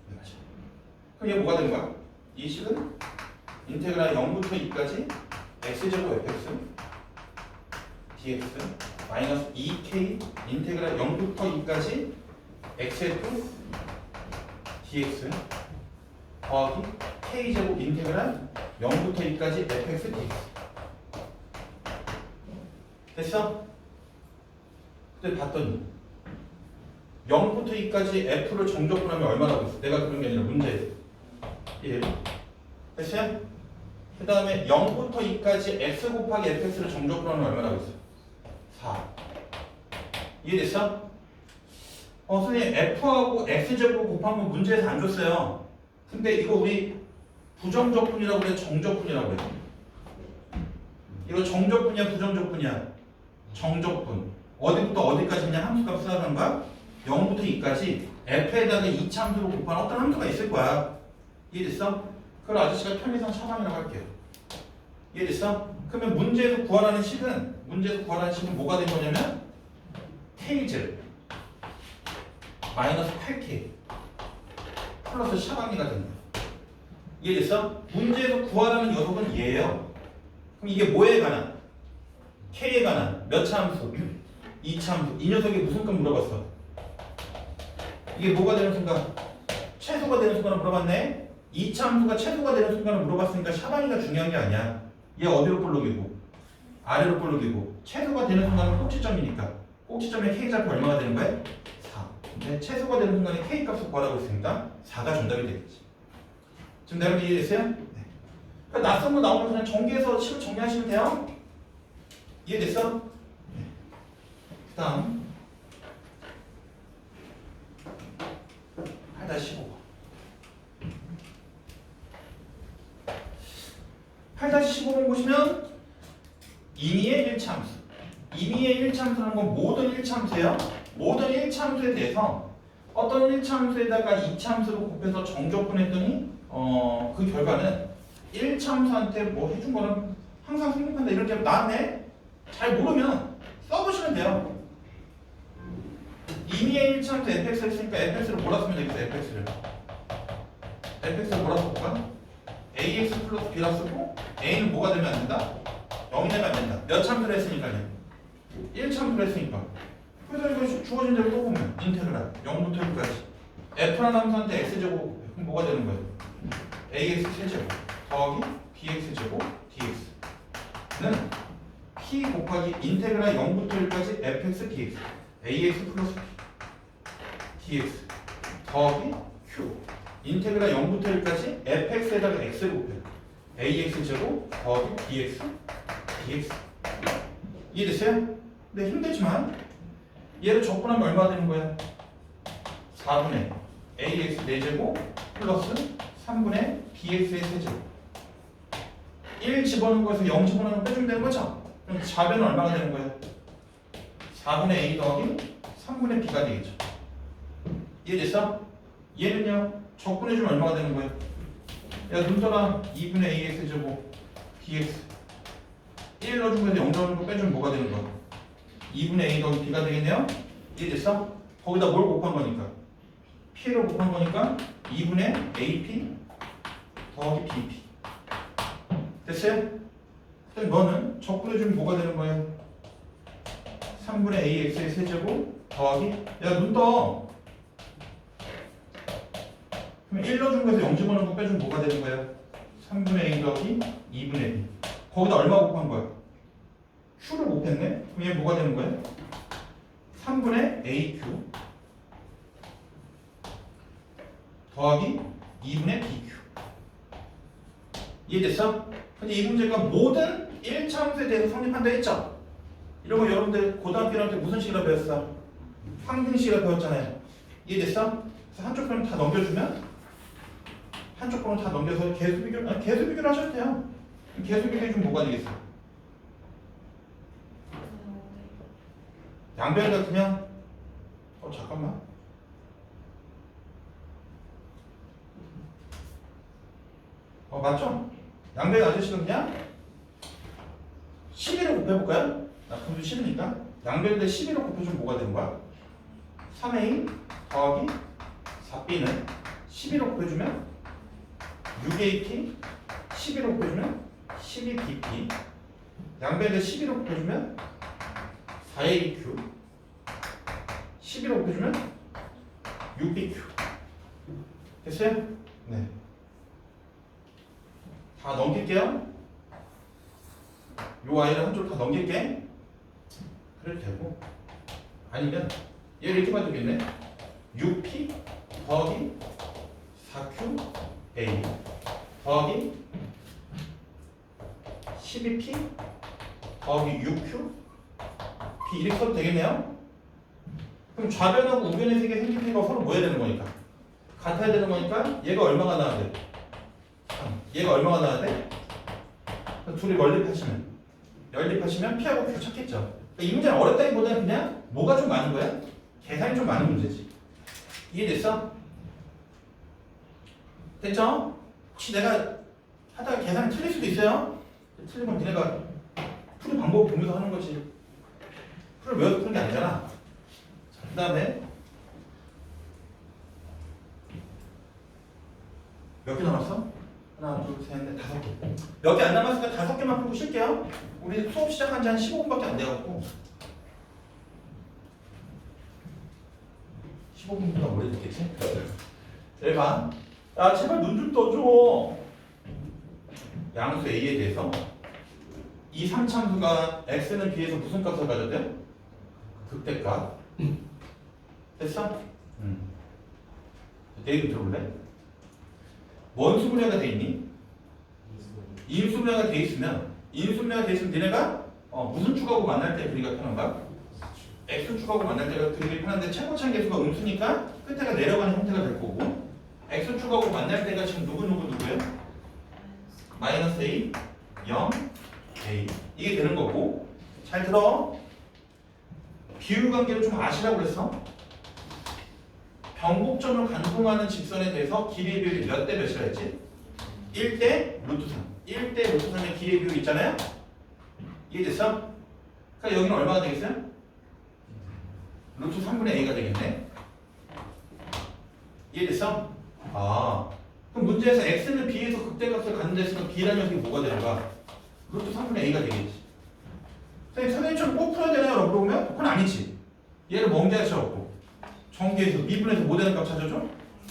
네, 맞아. 그럼 얘 뭐가 되는 거야? 이 식은 인테그랄 0부터 2까지 x제곱 fx dx 마이너스 2k 인테그랄 0부터 2까지 xf dx 더하기 k제곱 인테그랄 0부터 2까지 fx dx. 됐어? 그때 봤더니 0부터 2까지 f를 정적분하면 얼마라고 했어? 내가 그런 게 아니라 문제에서 1. 됐어요? 그 다음에 0부터 2까지 x 곱하기 fx를 정적분하면 얼마라고 했어? 4. 이해됐어? 선생님 f하고 x제곱 곱한 건 문제에서 안 줬어요. 근데 이거 우리 부정적분이라고 그래? 정적분이라고 그래? 이거 정적분이야? 부정적분이야? 정적분. 어디부터 어디까지 그냥 함수값 쓰라는 거야? 0부터 2까지 f에다가 이차함수로 곱한 어떤 함수가 있을 거야. 이해됐어? 그걸 아저씨가 편의상 차방이라고 할게요. 이해됐어? 그러면 문제에서 구하라는 식은 뭐가 된 거냐면 k제곱 마이너스 8k 플러스 샤방이가 된다. 이해됐어? 문제에서 구하라는 녀석은 얘예요. 그럼 이게 뭐에 관한? k에 관한 몇 차 함수? 2차 함수. 이 녀석이 무슨 건 물어봤어? 이게 뭐가 되는 순간? 최소가 되는 순간을 물어봤네? 2차 함수가 최소가 되는 순간을 물어봤으니까 샤방이가 중요한 게 아니야. 얘 어디로 볼록이고? 아래로 볼록이고. 최소가 되는 순간은 꼭지점이니까. 꼭지점에 k좌표 얼마가 되는 거야? 4. 근데 최소가 되는 순간에 k 값을 구하라고 했으니까 4가 정답이 되겠지. 지금 여러분 이해됐어요? 네. 그러니까 낯선 거 나오면 그냥 전개해서 식을 정리하시면 돼요. 이해됐어? 네. 그 다음 8-15 8-15번 보시면 임의의 1차함수. 임의의 1차함수라는 건 모든 1차함수예요. 모든 1차함수에 대해서 어떤 1차함수에다가 2차함수로 곱해서 정적분했더니 그 결과는 1차함수한테 뭐 해준 거는 항상 성립한다 이렇게 나왔네. 잘 모르면 써보시면 돼요. 임의의 1차함수 fx를 했으니까 fx를 뭐라 쓰면 되겠어? fx를 뭐라 써볼까? ax 플러스 b라 쓰고 a는 뭐가 되면 안 된다? 0이 되면 안 된다. 몇 참수를 했으니까요? 1참수를 했으니까. 그래서 이거 주어진 대로 써보면 인테그랄 0부터 1까지 f라는 함수한테 x제곱 그럼 뭐가 되는 거예요? ax 세제곱 더하기 bx제곱 dx는 p 곱하기 인테그랄 0부터 1까지 fx dx ax 플러스 b dx 더하기 q 인테그랄 0부터 1까지 fx에다가 x를 곱해요. ax제곱 더하기 bx dx. 이해됐어요? 근데 힘들지만 얘를 적분하면 얼마 되는 거야? 4분의 ax 4제곱 플러스 3분의 bx의 세제곱. 1 집어넣은 거에서 0 집어넣으면 빼주면 되는 거죠? 그럼 좌변은 얼마가 되는 거야? 4분의 a 더하기 3분의 b가 되겠죠. 이해됐어? 얘는요 적분해주면 얼마가 되는 거야? 야 눈떠라 2분의 ax제곱 dx 1 넣어준 거에서 0 넣어준 거 빼주면 뭐가 되는 거야? 2분의 a 더하기 b가 되겠네요? 이해됐어? 거기다 뭘 곱한 거니까? p를 곱한 거니까 2분의 ap 더하기 bp 됐어요? 그럼 너는 적분해주면 뭐가 되는 거야? 3분의 ax의 세제곱 더하기 야 눈 떠! 그럼 1 넣어준 거에서 0 집어넣은 거 빼주면 뭐가 되는 거야? 3분의 a 더하기 2분의 b 거기다 얼마 곱한 거야? q를 곱했네? 그럼 얘 뭐가 되는 거야? 3분의 aq 더하기 2분의 bq 이해됐어? 근데 이 문제가 모든 1차함수에 대해서 성립한다 했죠? 이런 거 여러분들 고등학교 1학년 때 무슨 식이라 배웠어? 항등식이라 배웠잖아요. 이해됐어? 그래서 한쪽 편을 다 넘겨주면 한쪽 편을 다 넘겨서 개수 비교를 하셔도 돼요. 개수 비교해주면 뭐가 되겠어? 양변이 같으면 잠깐만 맞죠? 양변 아저씨는 그냥 11을 곱해볼까요? 나 분수 싫으니까 양변대 11을 곱해주면 뭐가 되는 거야? 3a 더하기 4b는 11을 곱해주면 6ap 11을 곱해주면 12bp 양변대 11을 곱해주면 4aq 11을 곱해주면 6bq 됐어요? 네. 다 넘길게요. 요 아이를 한쪽 다 넘길게. 그래도 되고 아니면 얘를 이렇게 만들겠네. 6p 더하기 4qa 더하기 12p 더하기 6q p 이렇게 써도 되겠네요. 그럼 좌변하고 우변의 세계 생기피가 서로 뭐 해야 되는 거니까? 같아야 되는 거니까 얘가 얼마가 나와야 돼? 얘가 얼마가 나와야 돼? 둘이 연립하시면 P하고 Q 찾겠죠. 그러니까 이 문제는 어렵다기보다는 그냥 뭐가 좀 많은 거야? 계산이 좀 많은 문제지. 이해됐어? 됐죠? 혹시 내가 하다가 계산이 틀릴 수도 있어요? 틀리면 니네가 풀이 방법을 보면서 하는 거지. 풀을 외워서 푸는 게 아니잖아. 그 다음에 몇 개 남았어? 하나, 둘, 셋, 넷, 5개. 몇 개 안 남았으니까 5개만 풀고 쉴게요. 우리 수업 시작한 지 한 15분밖에 안 돼갖고 15분보다 오래 됐겠지? 봐. 야 제발 눈 좀 떠줘. 양수 A에 대해서 이 3참수가 X는 B에서 무슨 값을 가졌대요? 극대값. 됐어? 내 얘기 들어볼래? 원수분해가 돼 있니? 인수분해가 돼 있으면 니네가 무슨 축하고 만날 때 그리가 편한가? X 축하고 만날 때가 그리기 편한데 최고차인 개수가 음수니까 끝에가 내려가는 형태가 될 거고 X 축하고 만날 때가 지금 누구예요? 마이너스 A, 0, A 이게 되는 거고 잘 들어. 비율관계를 좀 아시라고 그랬어. 변곡점을 간통하는 직선에 대해서 길이의 비율이 몇 대 몇이라 했지? 1대 루트 3. 1대 루트 3의 길이의 비율 있잖아요? 이해됐어? 그러니까 여기는 얼마가 되겠어요? 루트 3분의 a가 되겠네. 이해됐어? 그럼 문제에서 x는 b에서 극대값을 갖는 데 있으면 b라는 녀석이 뭐가 되는가? 루트 3분의 a가 되겠지. 선생님처럼 꼭 풀어야 되나요? 라고 물어보면 그건 아니지. 얘를 먼 게 할 수 없고 정계에서 미분에서 뭐 되는 값 찾아줘?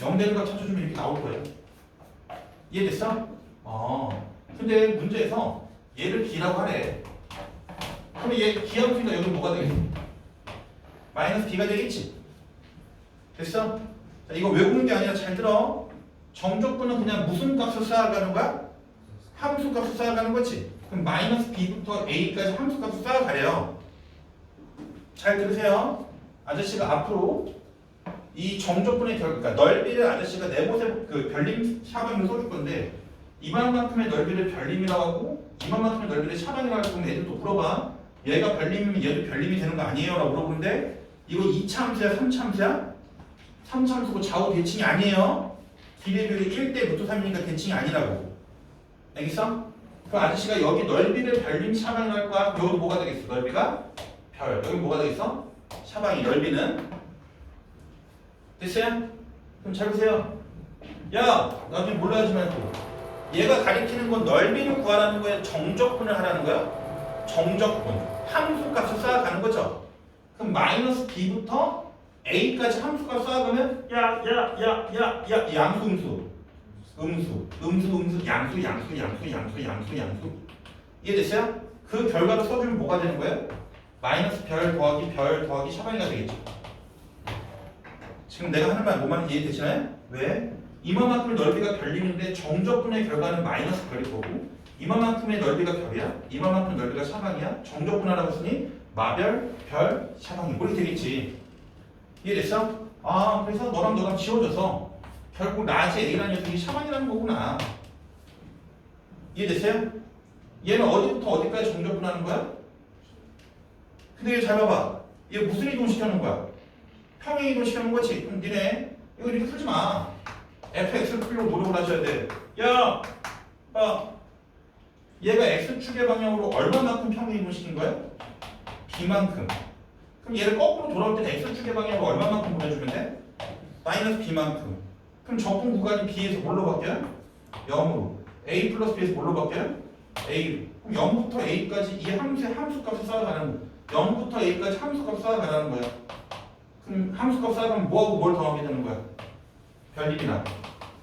0 되는 값 찾아주면 이렇게 나올 거예요. 이해됐어? 근데 문제에서 얘를 b라고 하래. 그럼 얘 기하수니까 여기 뭐가 되겠어? 마이너스 b가 되겠지. 됐어? 자, 이거 외우는 게 아니라 잘 들어. 정적분은 그냥 무슨 값을 쌓아가는 거야? 함수 값을 쌓아가는 거지. 그럼 마이너스 b부터 a까지 함수 값을 쌓아가래요. 잘 들으세요. 아저씨가 앞으로 이 정적분의 그러니까 넓이를 아저씨가 네모세 그 별림 샤방으로 써줄 건데 이만큼의 넓이를 별림이라고 하고 이만큼의 넓이를 샤방이라고 하면 애들도 물어봐. 얘가 별림이면 얘도 별림이 되는 거 아니에요? 라고 물어보는데 이거 2차함수야 3차함수야? 3차함수고 좌우 대칭이 아니에요. 길이의 비율이 1대 루트 3이니까 대칭이 아니라고. 알겠어? 그럼 아저씨가 여기 넓이를 별림 샤방이라고 할 거야. 여기 뭐가 되겠어? 넓이가 별. 여기 뭐가 되겠어? 샤방이 넓이는 됐어요? 그럼 잘 보세요. 야, 나중에 몰라 하지 말고 얘가 가리키는 건 넓이를 구하라는 거야? 정적분을 하라는 거야? 정적분. 함수값을 쌓아가는 거죠. 그럼 마이너스 b부터 a까지 함수값 쌓아가면 양수 양수 이해됐어요? 그 결과로 써주면 뭐가 되는 거예요? 마이너스 별 더하기 샤방이가 되겠죠. 지금 내가 하는 말 뭐만 이해되시나요? 왜? 이만큼의 넓이가 별림인데 정적분의 결과는 마이너스 별일 거고 이만큼의 넓이가 별이야? 이만큼의 넓이가 샤방이야? 정적분하라고 쓰니 마별, 별, 샤방이 이렇게 되겠지. 이해됐어? 그래서 너랑 지워져서 결국 라지 A라는 녀석이 샤방이라는 거구나. 이해됐어요? 얘는 어디부터 어디까지 정적분하는 거야? 근데 얘 잘 봐봐. 얘 무슨 이동시켜놓은 거야? 평행 이동시켜놓은 거지? 그럼 니네 이거 이렇게 풀지 마. fx를 풀려고 노력을 하셔야 돼. 야! 얘가 x축의 방향으로 얼마만큼 평행 이동시킨 거예요? b만큼. 그럼 얘를 거꾸로 돌아올 때는 x축의 방향으로 얼마만큼 보내주면 돼? 마이너스 b만큼. 그럼 적분 구간이 b에서 뭘로 바뀌어요? 0으로. a 플러스 b에서 뭘로 바뀌어요? a. 그럼 0부터 a까지 이 함수의 함수값을 쌓아가는 거예요. 0부터 a까지 함수값 쌓아가는 거야. 그럼 함수값 쌓아가면 뭐하고 뭘 더하게 되는 거야? 별립이나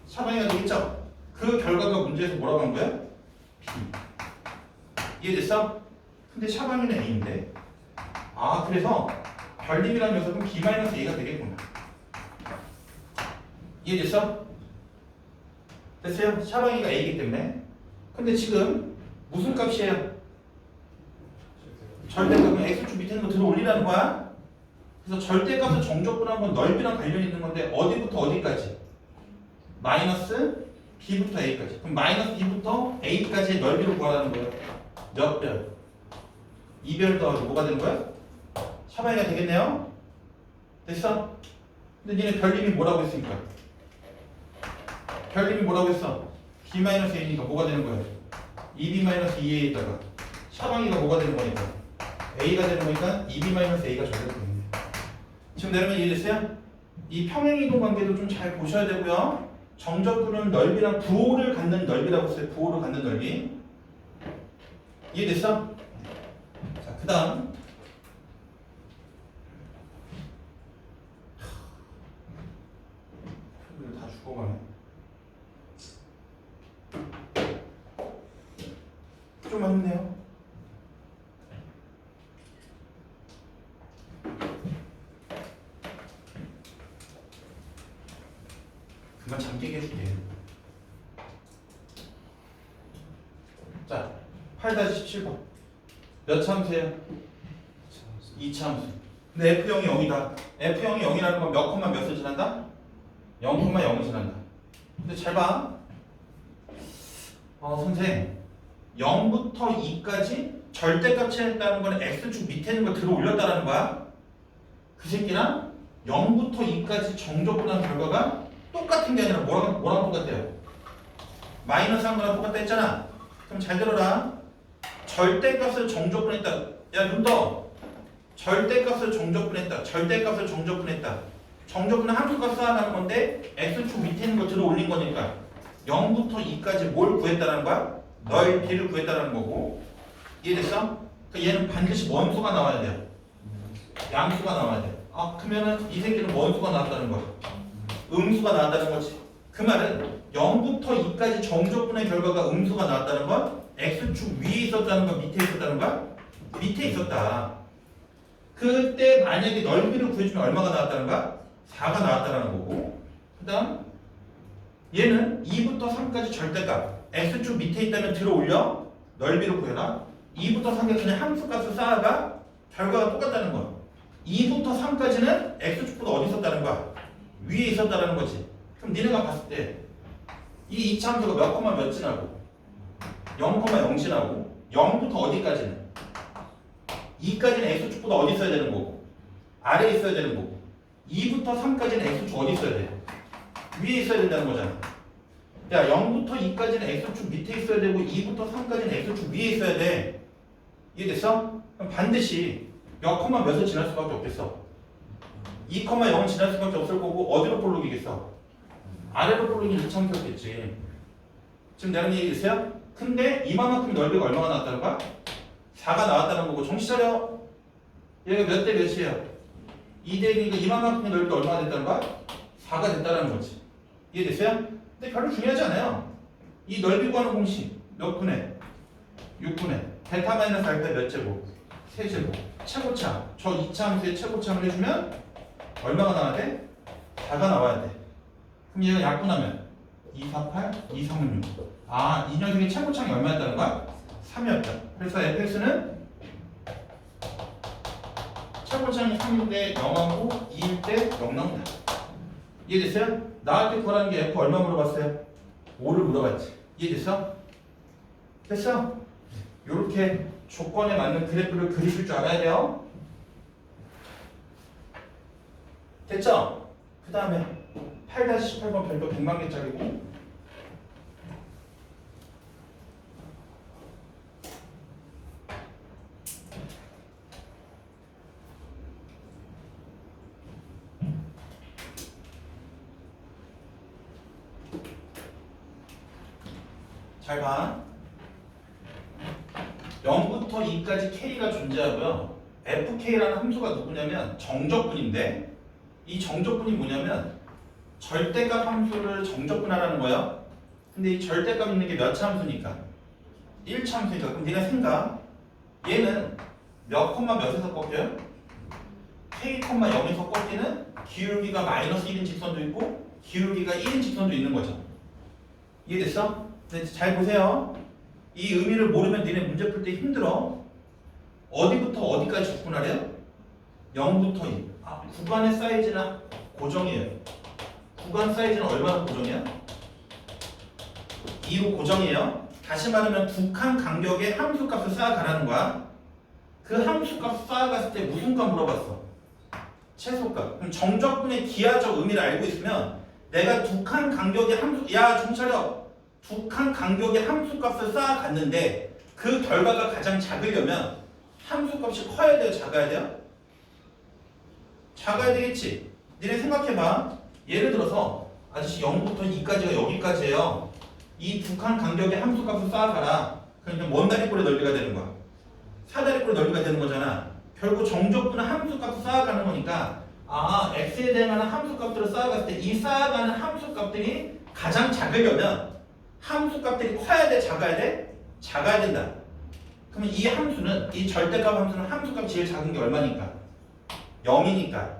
차방이가 되겠죠? 그 결과가 문제에서 뭐라고 한 거야? b. 이해됐어? 근데 차방이는 a인데 그래서 별립이라는 녀석은 b-a가 되겠구나. 이해됐어? 됐어요? 차방이가 a이기 때문에. 근데 지금 무슨 값이에요? 절대값은 x축 밑에 있는 거 들어 올리라는 거야. 그래서 절대값을 정적분한 건 넓이랑 관련이 있는 건데 어디부터 어디까지? 마이너스 b부터 a까지. 그럼 마이너스 b부터 a까지의 넓이를 구하라는 거예요. 몇 별? 2별 더하기 뭐가 되는 거야? 차방이가 되겠네요. 됐어? 근데 니네 별림이 뭐라고 했으니까? 별림이 뭐라고 했어? b-a니까 뭐가 되는 거야? 2b-2a에다가 차방이가 뭐가 되는 거니까? a가 되는 거니까 2b-a가 절대값입니다. 지금 내려면 이해됐어요? 이 평행이동 관계도 좀 잘 보셔야 되고요. 정적분은 넓이랑 부호를 갖는 넓이라고 써요. 부호를 갖는 넓이. 이해됐어? 자, 그 다음 다 죽어가네. 좀만 힘내요. 그만 잠 깨게 해줄게. 자, 8-17번. 몇 참수예요? 2참수. 근데 F0이 0이다. F0이 0이라는 건 몇 콤마 몇을 지난다? 0,0을 지난다. 근데 잘 봐. 선생 0부터 2까지 절대값이 했다는 건 x축 밑에 있는 걸 들어 올렸다는 거야. 그 새끼랑 0부터 2까지 정적분한 결과가 똑같은 게 아니라 뭐랑 똑같아요? 마이너스 한 거랑 똑같다 했잖아. 그럼 잘 들어라. 절대값을 정적분했다. 야, 눈 떠. 절대값을 정적분했다. 절대값을 정적분했다. 정적분은 함수값 쌓아가는 건데 x축 밑에 있는 거 들어 올린 거니까 0부터 2까지 뭘 구했다는 거야? 넓이를 구했다는 거고. 이해됐어? 그러니까 얘는 반드시 원수가 나와야 돼요. 양수가 나와야 돼. 그러면은 이 새끼는 원수가 나왔다는 거야. 음수가 나왔다는 거지. 그 말은 0부터 2까지 정적분의 결과가 음수가 나왔다는 건 x축 위에 있었다는 거, 밑에 있었다는 거야? 밑에 있었다. 그때 만약에 넓이를 구해주면 얼마가 나왔다는 거야? 4가 나왔다는 거고. 그 다음 얘는 2부터 3까지 절대값 x축 밑에 있다면 들어 올려 넓이를 구해라. 2부터 3까지 그냥 함수값을 쌓아가 결과가 똑같다는 거야. 2부터 3까지는 x축보다 어디 있었다는 거야? 위에 있었다는 거지. 그럼 니네가 봤을 때 이 이차함수가 몇 콤마 몇 지나고 0,0 지나고 0부터 어디까지는 2까지는 x축보다 어디 있어야 되는 거고 아래에 있어야 되는 거고 2부터 3까지는 x축 어디 있어야 돼? 위에 있어야 된다는 거잖아. 야, 0부터 2까지는 x축 밑에 있어야 되고 2부터 3까지는 x축 위에 있어야 돼. 이해됐어? 그럼 반드시 몇 콤마 몇을 지날 수밖에 없겠어. 2,0 지날 수밖에 없을 거고 어디로 볼록이겠어? 아래로 볼록이 이차함수였겠지. 지금 내가 얘기했어요? 근데 이만큼 넓이가 얼마가 나왔다는 거야? 4가 나왔다는 거고. 정신 차려. 얘가 몇 대 몇이에요? 2대 1이니까 이만큼의 넓이가 얼마가 됐다는 거야? 4가 됐다는 거지. 이해됐어요? 근데 별로 중요하지 않아요. 이 넓이 구하는 공식 몇 분의? 6분의 베타 마이너스 알파 몇 제곱? 3제곱. 최고차. 저 2차 함수의 최고차를 해주면 얼마가 나와야 돼? 4가 나와야 돼. 그럼 얘가 약분하면 248, 236. 이 녀석의 최고차이 얼마였다는 거야? 3이었다. 그래서 fx는 최고차이 3인데 0하고 2일 때 0 나온다. 이해됐어요? 나한테 구하라는 게 f 얼마 물어봤어요? 5를 물어봤지. 이해됐어? 됐어? 요렇게 조건에 맞는 그래프를 그리실 줄 알아야 돼요. 됐죠? 그 다음에 8-18번 별도 100만 개짜리고 잘 봐. 0부터 2까지 k가 존재하고요. fk라는 함수가 누구냐면 정적분인데 이 정적분이 뭐냐면 절대값 함수를 정적분하라는 거야. 근데 이 절대값 있는 게 몇 차 함수니까? 1차 함수니까. 그럼 니네 생각. 얘는 몇 콤마 몇에서 꺾여요? k, 0에서 꺾이는 기울기가 마이너스 1인 직선도 있고 기울기가 1인 직선도 있는 거죠. 이해됐어? 네, 잘 보세요. 이 의미를 모르면 니네 문제 풀 때 힘들어. 어디부터 어디까지 접근하래요? 0부터 2. 구간의 사이즈는 고정이에요. 구간 사이즈는 얼마나 고정이야? 2로 고정이에요. 다시 말하면 두 칸 간격의 함수값을 쌓아가라는 거야. 그 함수값 쌓아갔을 때 무슨 값 물어봤어? 최소값. 그럼 정적분의 기하적 의미를 알고 있으면 내가 두 칸 간격의 함수, 야 정차려, 두 칸 간격의 함수값을 쌓아갔는데 그 결과가 가장 작으려면 함수값이 커야 돼요, 작아야 돼요? 작아야 되겠지. 니네 생각해봐. 예를 들어서 아저씨 0부터 2까지가 여기까지예요. 이 두 칸 간격의 함수값을 쌓아가라. 그러니까 원다리꼴의 넓이가 되는 거야. 사다리꼴의 넓이가 되는 거잖아. 결국 정적분은 함수값을 쌓아가는 거니까 x에 대응하는 함수값들을 쌓아갔을 때 이 쌓아가는 함수값들이 가장 작으려면 함수값들이 커야 돼, 작아야 돼? 작아야 된다. 그러면 이 함수는, 이 절대값 함수는 함수값이 제일 작은 게 얼마니까? 0이니까.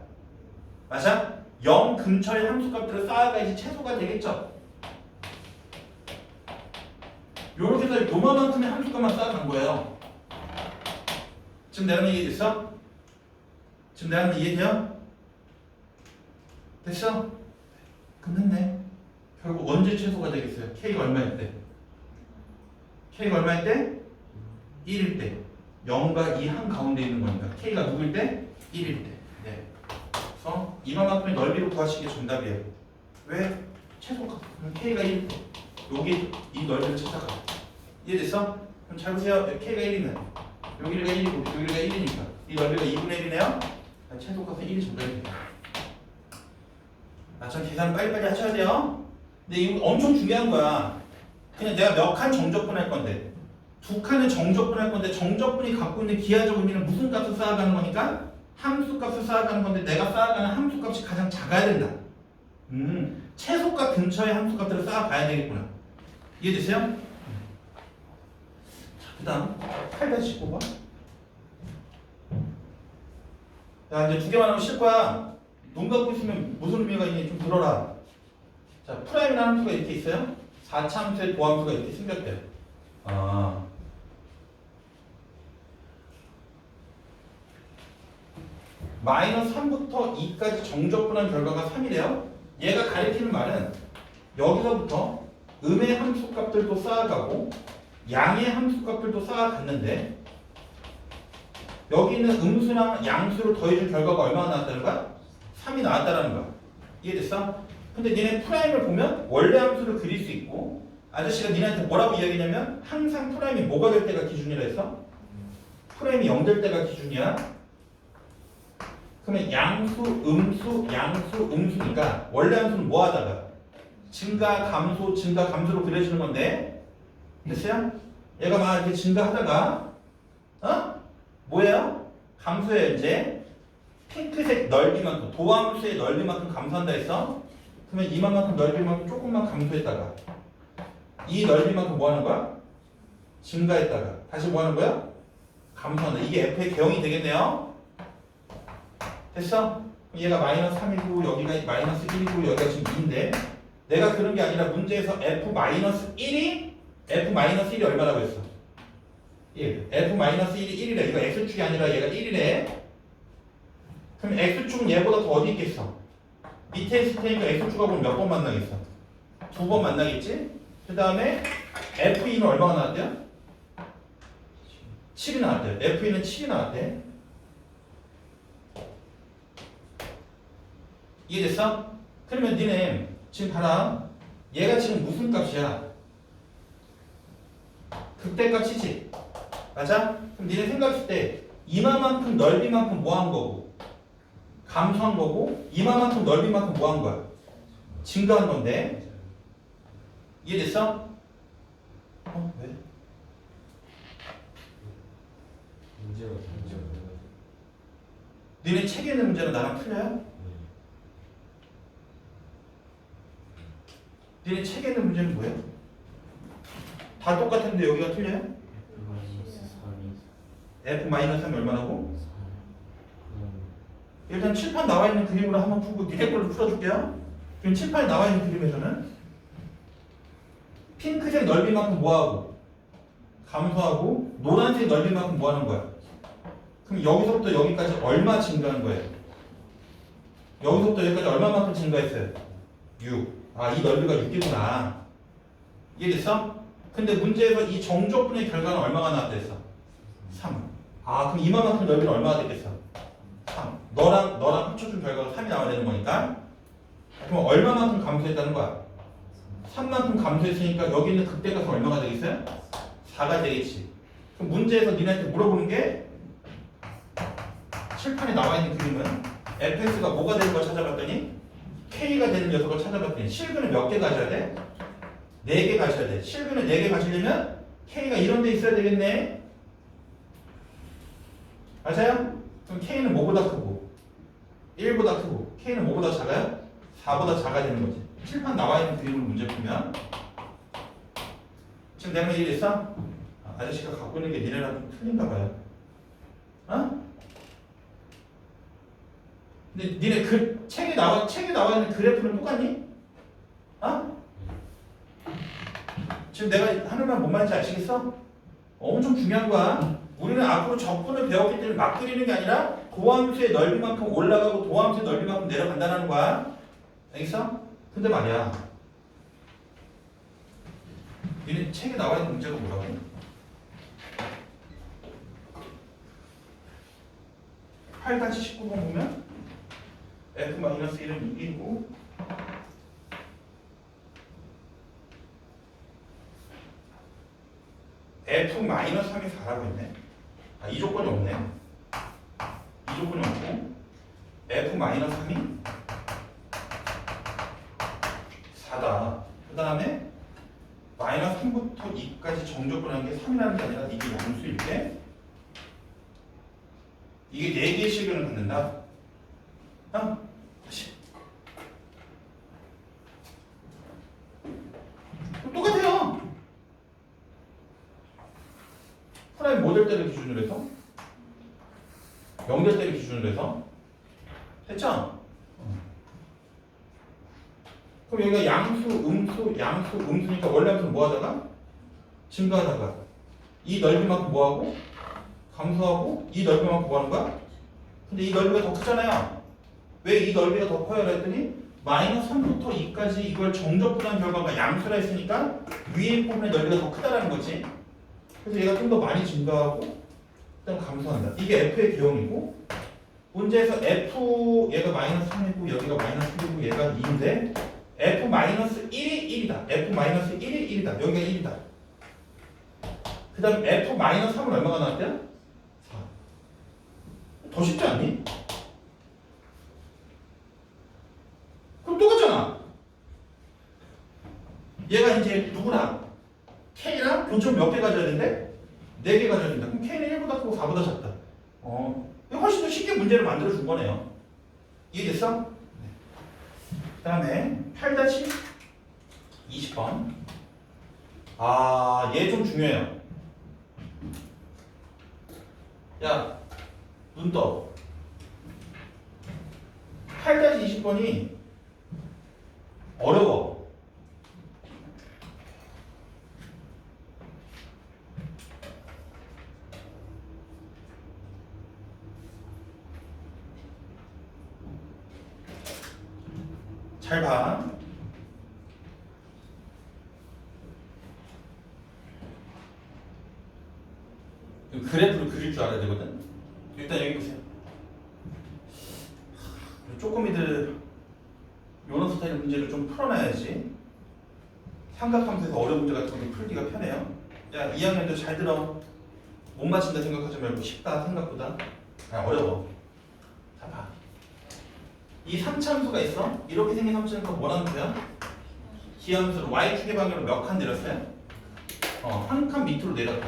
맞아? 0 근처의 함수값들을 쌓아가야지 최소가 되겠죠? 요렇게 해서 요만큼의 함수값만 쌓아간 거예요. 지금 내가 하는 이해됐어? 지금 내가 하는 이해돼요? 됐어? 끝났네. 결국 언제 최소가 되겠어요? K가 얼마일 때? K가 얼마일 때? 1일 때. 0과 2 한가운데 있는 거니까 K가 누구일 때? 1일 때. 네. 그래서 이만큼의 넓이를 구하시는 게 정답이에요. 왜? 최소값. 그럼 K가 1일 때. 여기 이 넓이를 찾아가. 이해됐어? 그럼 잘 보세요. K가 1이면 여기가 1이고 여기가 1이니까 이 넓이가 2분의 1이네요. 최소값은 1이 정답이에요. 전 계산 빨리빨리 하셔야 돼요. 근데 이거 엄청 중요한 거야. 그냥 내가 몇 칸 정적분 할 건데 두 칸을 정적분 할 건데 정적분이 갖고 있는 기하적 의미는 무슨 값을 쌓아가는 거니까? 함수값을 쌓아가는 건데 내가 쌓아가는 함수값이 가장 작아야 된다. 최소값 근처의 함수값들을 쌓아가야 되겠구나. 이해되세요? 자, 그 다음 8-19번. 야, 이제 두 개만 하면 쉴 거야. 눈 감고 있으면 무슨 의미가 있니? 좀 들어라. 자, 프라임이라는 함수가 이렇게 있어요. 4차 함수의 도함수가 이렇게 생겼대요. 마이너스 3부터 2까지 정적분한 결과가 3이래요. 얘가 가리키는 말은 여기서부터 음의 함수값들도 쌓아가고 양의 함수값들도 쌓아갔는데 여기 있는 음수랑 양수를 더해준 결과가 얼마나 나왔다는 거야? 3이 나왔다는 거야. 이해됐어? 근데 니네 프라임을 보면 원래 함수를 그릴 수 있고 아저씨가 니네한테 뭐라고 이야기냐면 항상 프라임이 뭐가 될 때가 기준이라 했어? 프라임이 0 될 때가 기준이야. 그러면 양수, 음수, 양수, 음수니까 원래 함수는 뭐 하다가? 증가, 감소, 증가, 감소로 그려지는 건데 됐어요? 얘가 막 이렇게 증가하다가 뭐예요? 감소해요. 이제 핑크색 넓이만큼, 도함수의 넓이만큼 감소한다 했어? 그러면 이만큼 넓이만큼 조금만 감소했다가 이 넓이만큼 뭐 하는 거야? 증가했다가 다시 뭐 하는 거야? 감소한다. 이게 F의 개형이 되겠네요. 됐어? 얘가 마이너스 3이고 여기가 마이너스 1이고 여기가 지금 2인데 내가 그런 게 아니라 문제에서 F-1이 F-1이 얼마라고 했어? 1. F-1이 1이래. 이거 X축이 아니라 얘가 1이래. 그럼 X축은 얘보다 더 어디 있겠어? 밑에 있을 테니까 X축하고는 몇 번 만나겠어? 2번 만나겠지? 그 다음에 F2는 얼마가 나왔대요? 7이 나왔대요. F2는 7이 나왔대. 이해됐어? 그러면 니네 지금 봐라. 얘가 지금 무슨 값이야? 극대값이지? 맞아? 그럼 니네 생각했을 때 이마만큼 넓이만큼 뭐 한 거고 감소한 거고 이마만큼 넓이만큼 뭐 한 거야? 증가한 건데 이해됐어? 왜? 문제가 너네 책에 있는 문제는 나랑 틀려요? 너네 책에 있는 문제는 뭐예요? 다 똑같은데 여기가 틀려요? F-3이 얼마나고? 일단 칠판 나와 있는 그림으로 한번 풀고 니네 걸로 풀어줄게요. 지금 칠판에 나와 있는 그림에서는 핑크색 넓이만큼 뭐하고 감소하고 노란색 넓이만큼 뭐하는 거야? 그럼 여기서부터 여기까지 얼마 증가한 거예요? 여기서부터 여기까지 얼마만큼 증가했어요? 6. 아, 이 넓이가 6이구나. 이해됐어? 근데 문제에서 이 정조분의 결과는 얼마가 나왔댔어? 3. 아, 그럼 이만큼 넓이는 얼마가 됐겠어? 3. 너랑 합쳐준 결과가 3이 나와야 되는 거니까. 그럼 얼마만큼 감소했다는 거야? 3만큼 감소했으니까 여기 있는 극대값은 얼마가 되겠어요? 4가 되겠지. 그럼 문제에서 니네한테 물어보는 게 칠판에 나와 있는 그림은 fx가 뭐가 되는 걸 찾아봤더니 k가 되는 녀석을 찾아봤더니 실근을 몇 개 가져야 돼? 4개 가져야 돼. 실근을 4개 가지려면 k가 이런 데 있어야 되겠네. 맞아요? 그럼 k는 뭐보다 크고 1보다 크고 k는 뭐보다 작아요? 4보다 작아야 되는 거지. 칠판 나와 있는 그림을 문제 풀면 지금 내가 이해됐어? 아저씨가 갖고 있는 게 니네랑 좀 틀린가 봐요. 어? 근데 니네 그 책에 나와 있는 그래프는 똑같니? 어? 지금 내가 하는 말 뭔 말인지 아시겠어? 엄청 중요한 거야. 우리는 앞으로 적분을 배웠기 때문에 막 그리는 게 아니라 도함수의 넓이만큼 올라가고 도함수의 넓이만큼 내려간다는 거야. 알겠어? 근데 말이야. 니네 책에 나와 있는 문제가 뭐라고? 8-19번 보면 F-1은 6이고 F-3이 4라고 했네. 아, 이 조건이 없네. 이 조건이 없고 F-3이 4다. 그 다음에 마이너스 3부터 2까지 정조건하는 게 3이라는 게 아니라 이게 양수일 때 이게 4개의 실근을 갖는다. 어? 다시. 똑같아요. 프라임 모델대를 기준으로 해서 0될 때를 기준으로 해서 됐죠? 그럼 여기가 양수, 음수니까 원래 함수는 뭐 하다가? 증가하다가 이 넓이만큼 뭐 하고? 감소하고 이 넓이만큼 뭐 하는 거야? 근데 이 넓이가 더 크잖아요. 왜 이 넓이가 더 커요? 그랬더니 마이너스 3부터 2까지 이걸 정적분한 결과가 양수라 했으니까 위에 부분의 넓이가 더 크다라는 거지. 그래서 얘가 좀 더 많이 증가하고 그다음 감소한다. 이게 F의 개형이고 문제에서 F 얘가 마이너스 3이고 여기가 마이너스 1이고 얘가 2인데 F 마이너스 1이 1이다. F 마이너스 1이 1이다. 여기가 1이다. 그 다음 F 마이너스 3은 얼마가 나왔대요? 4. 더 쉽지 않니? 그럼 똑같잖아. 얘가 이제 누구랑? K랑 교점 몇 개 가져야 된대? 4개 가져야 된다. 그럼 K는 1보다 크고 4보다 작다. 이거 훨씬 더 쉽게 문제를 만들어 준 거네요. 이해됐어? 네. 그 다음에 8-20번. 아, 얘 좀 중요해요. 야, 눈 떠. 8-20번이 어려워. 잘 봐. 그래프를 그릴 줄 알아야 되거든. 일단 여기 보세요. 쪼꼬미들 요런 스타일의 문제를 좀 풀어놔야지 삼각함수에서 어려운 문제 같은 거 풀기가 편해요. 야, 2학년도 잘 들어. 못 맞힌다 생각하지 말고 쉽다 생각보다. 그냥 어려워. 자, 봐. 이 3차함수가 있어. 이렇게 생긴 3차함수가 뭐라는 거야? 기함수를 y축의 방향으로 몇 칸 내렸어요? 한 칸 밑으로 내렸다.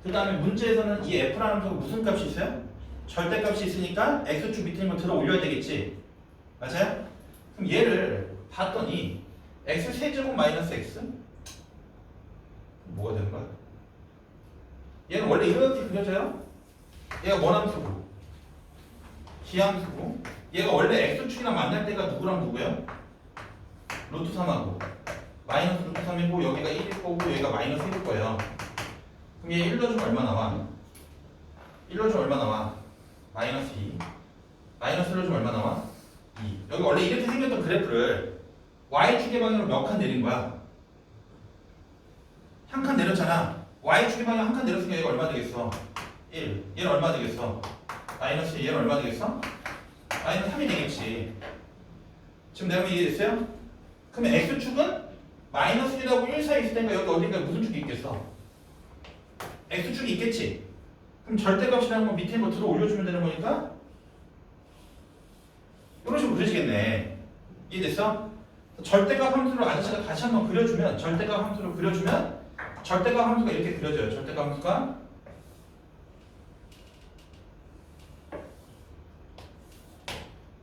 그 다음에 문제에서는 이 f라는 함수가 무슨 값이 있어요? 절대값이 있으니까 x축 밑에 있는 거 들어 올려야 되겠지. 맞아요? 그럼 얘를 봤더니 x 세제곱 마이너스 x? 뭐가 되는 거야? 얘는 원래 이렇게 그려져요? 얘가 뭔 함수고? 기함수고. 얘가 원래 x축이랑 만날 때가 누구랑 누구예요? 루트 3하고 마이너스 루트 3이고 여기가 1일 거고 여기가 마이너스 1일 거예요. 그럼 얘 1 넣어주면 얼마 나와? 1 넣어주면 얼마 나와? 마이너스 2. 마이너스 1 넣어주면 얼마 나와? 2. 여기 원래 이렇게 생겼던 그래프를 y축의 방향으로 몇 칸 내린 거야? 한 칸 내렸잖아. y축의 방향 한 칸 내렸으니까 얘가 얼마 되겠어? 1. 얘는 얼마 되겠어? 마이너스 2. 얘는 얼마 되겠어? 마이너스 3이 되겠지. 지금 내가 이해됐어요? 그러면 x축은 마이너스 1하고 1 사이 있을 테니까 여기 어딘가에 무슨 축이 있겠어? x축이 있겠지? 그럼 절대값이라는 건 밑에 있는 거 들어 올려주면 되는 거니까 이런 식으로 그려지겠네. 이해됐어? 절대값 함수로 아저씨가 다시 한번 그려주면 절대값 함수로 그려주면 절대값 함수가 이렇게 그려져요. 절대값 함수가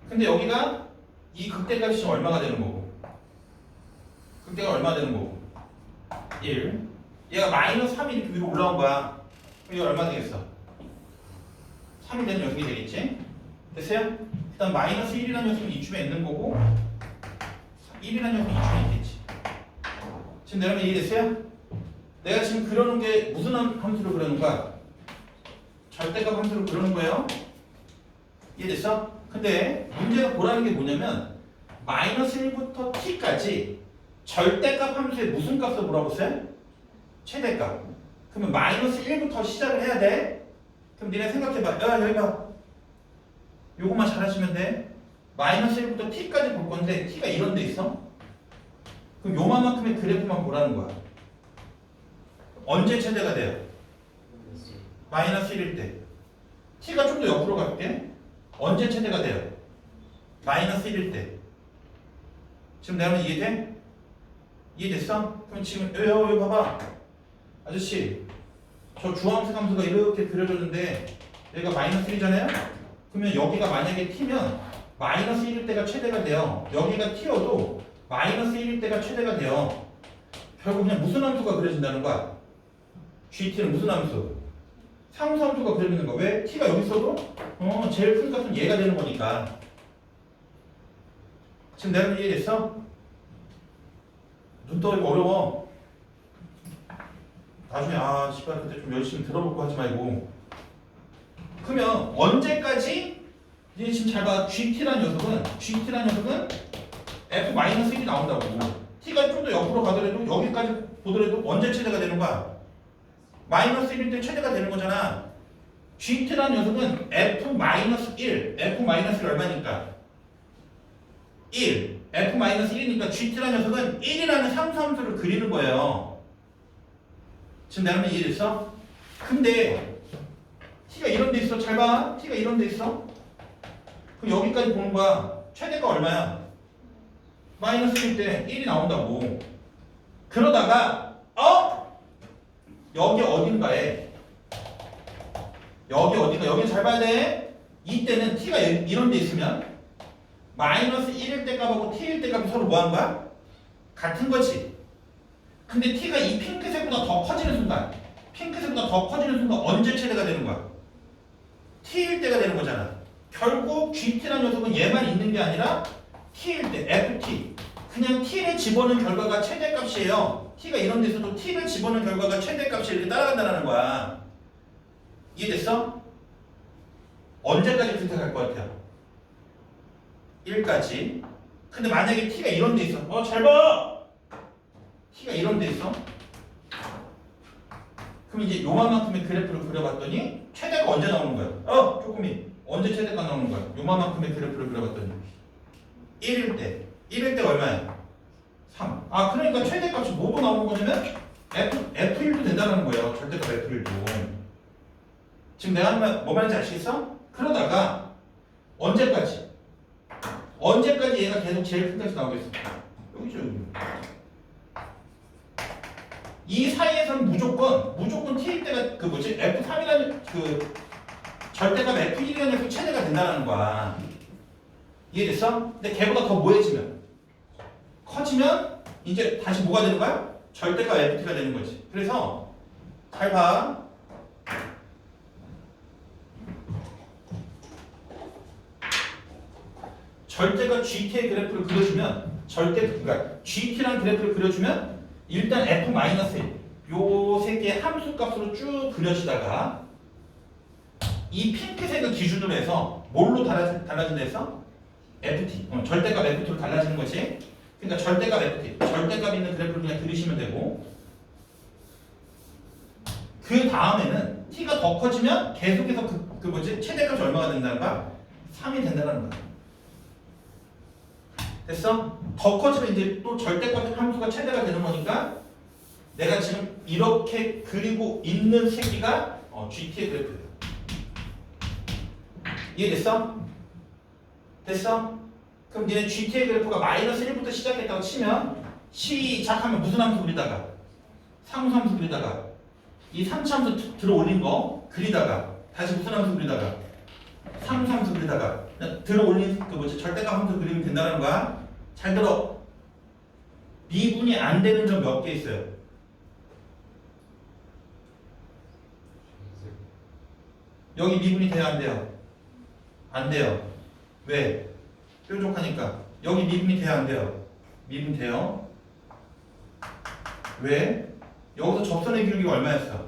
근데 여기가 이 극대값이 지금 얼마가 되는 거고 극대가 얼마 되는 거고 1 얘가 마이너스 3이 이렇게 위로 올라온 거야. 그럼 이거 얼마 되겠어? 3이 되는 녀석이 되겠지? 됐어요? 일단 마이너스 1이라는 녀석은 이쯤에 있는 거고 1이라는 녀석은 이쯤에 있겠지. 지금 여러분 이해됐어요? 내가 지금 그려놓은 게 무슨 함수로 그려놓은 거야? 절대값 함수로 그려놓은 거예요. 이해됐어? 근데 문제가 보라는 게 뭐냐면 마이너스 1부터 t까지 절대값 함수의 무슨 값을 보라고 써요? 최대값. 그러면 마이너스 1부터 시작을 해야 돼. 그럼 니네 생각해봐. 야 여기 봐. 요것만 잘하시면 돼. 마이너스 1부터 t까지 볼 건데 t가 이런 데 있어. 그럼 요만큼의 그래프만 보라는 거야. 언제 최대가 돼요? 마이너스 1일 때. t가 좀 더 옆으로 갈게. 언제 최대가 돼요? 마이너스 1일 때. 지금 내 말은 이해돼? 이해됐어? 그럼 지금 여기 봐봐. 아저씨 저 주황색 함수가 이렇게 그려졌는데 여기가 마이너스 1이잖아요? 그러면 여기가 만약에 t면 마이너스 1일 때가 최대가 돼요. 여기가 t여도 마이너스 1일 때가 최대가 돼요. 결국 그냥 무슨 함수가 그려진다는 거야? GT는 무슨 함수? 상수함수가 그려지는 거야. 왜? t가 여기 있어도 제일 큰 값은 얘가 되는 거니까. 지금 내가 이해됐어? 눈 떠 이거 어려워. 나중에 씨발 그때 좀 열심히 들어보고 하지 말고. 그러면 언제까지 이제 지금 잘 봐. GT라는 녀석은 F-1이 나온다고. T가 좀 더 옆으로 가더라도 여기까지 보더라도 언제 최대가 되는 거야? 마이너스 1일 때 최대가 되는 거잖아. GT라는 녀석은 F-1 F-1이 얼마니까? 1 F-1이니까 GT라는 녀석은 1이라는 상수함수를 그리는 거예요. 지금 내 말이 이해됐어? 근데 T가 이런 데 있어. 잘 봐. T가 이런 데 있어. 그럼 여기까지 보는 거야. 최대가 얼마야? 마이너스 1일 때 1이 나온다고. 그러다가 여기 어딘가에 여기 잘 봐야 돼. 이때는 T가 이런 데 있으면 마이너스 1일 때 값하고 T일 때 값이 서로 뭐 하는 거야? 같은 거지. 근데 T가 이 핑크색보다 더 커지는 순간 언제 최대가 되는 거야? T일 때가 되는 거잖아. 결국 GT라는 녀석은 얘만 있는 게 아니라 T일 때 FT 그냥 T를 집어넣은 결과가 최대값이에요. T가 이런 데서도 T를 집어넣은 결과가 최대값이 이렇게 따라간다는 거야. 이해됐어? 언제까지 그렇게 갈 것 같아요? 1까지. 근데 만약에 T가 이런 데 있어. 잘 봐! T가 이런 데 있어. 그럼 이제 요만큼의 그래프를 그려봤더니 최대가 언제 나오는 거야? 조금이. 언제 최대가 나오는 거야? 요만큼의 그래프를 그려봤더니 1일 때. 1일 때가 얼마야? 3. 그러니까 최대값이 뭐로 나오는 거냐면 F1도 된다는 거예요. 절대값 F1도. 지금 내가 하는 말 뭐 말인지 아시겠어? 그러다가 언제까지 얘가 계속 제일 큰 값이 나오겠어? 여기죠, 여기. 이 사이에서는 무조건 t일 때가 그 뭐지 f3이라는 그 절대값 f1이라는 녀석 최대가 된다는 거야. 이해됐어? 근데 걔보다 더 뭐해지면 커지면 이제 다시 뭐가 되는 거야? 절대값 ft가 되는 거지. 그래서 잘 봐. 절대가 GT의 그래프를 그려주면 그러니까 GT라는 그래프를 그려주면 일단 F-1 요 세 개의 함수 값으로 쭉 그려지다가 이 핑크색을 기준으로 해서 뭘로 달라진다 했어? FT 절대값 FT로 달라지는 거지. 그러니까 절대값 FT 절대값 있는 그래프를 그냥 그리시면 되고 그 다음에는 T가 더 커지면 계속해서 그 뭐지 최대값이 얼마가 된다는 거야? 3이 된다는 거야. 됐어? 더 커지면 이제 또 절대값 함수가 최대가 되는 거니까 내가 지금 이렇게 그리고 있는 새끼가 GT의 그래프예요. 이해됐어? 됐어? 그럼 니네 GT의 그래프가 마이너스 1부터 시작했다고 치면 시작하면 무슨 함수 그리다가 상수함수 그리다가 이 상수함수 들어 올린 거 그리다가 다시 무슨 함수 그리다가 상수함수 그리다가 들어 올린 그 뭐지 절대값 함수 그리면 된다는 거야. 잘 들어. 미분이 안 되는 점 몇 개 있어요. 여기 미분이 돼야 안 돼요? 안 돼요. 왜? 뾰족하니까. 여기 미분이 돼야 안 돼요? 미분 돼요. 왜? 여기서 접선의 기울기가 얼마였어?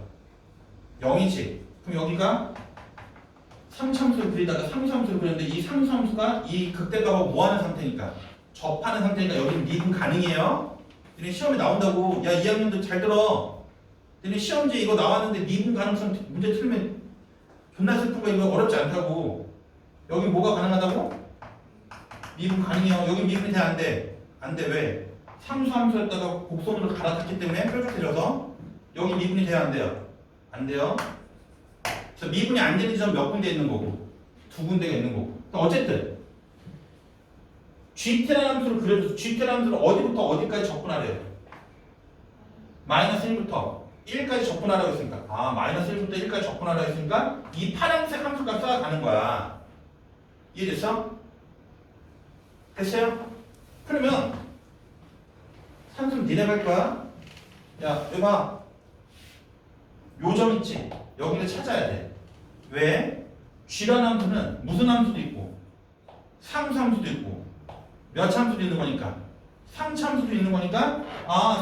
0이지. 그럼 여기가 상수함수를 그리다가 상수함수를 그렸는데 이 상수함수가 이 극대값하고 뭐하는 상태니까 접하는 상태니까 여기는 미분 가능해요. 얘네 시험에 나온다고. 야 2학년들 잘 들어. 얘네 시험지에 이거 나왔는데 미분 가능성 문제 틀면 존나 슬픈 거 이거 어렵지 않다고. 여기 뭐가 가능하다고? 미분 가능해요. 여기 미분이 돼 안 돼? 안 돼. 왜? 상수함수였다가 곡선으로 갈아탔기 때문에 뾰족해져서 여기 미분이 돼야 안 돼요? 안 돼요. 그래서 미분이 안 되는 지점 몇 군데 있는 거고 두 군데가 있는 거고. 어쨌든 GT라는 함수를 그려줘서 GT라는 함수를 어디부터 어디까지 접근하래요? 마이너스 1부터 1까지 접근하라고 했으니까 마이너스 1부터 1까지 접근하라고 했으니까 이 파란색 함수가 쌓아가는 거야. 이해됐어? 됐어요? 그러면 산수는 니네가 할 거야. 야 여기 봐. 요 점 있지? 여기를 찾아야 돼. 왜? G라는 함수는 무슨 함수도 있고 상수함수도 있고 몇 참수도 있는 거니까 상참수도 있는 거니까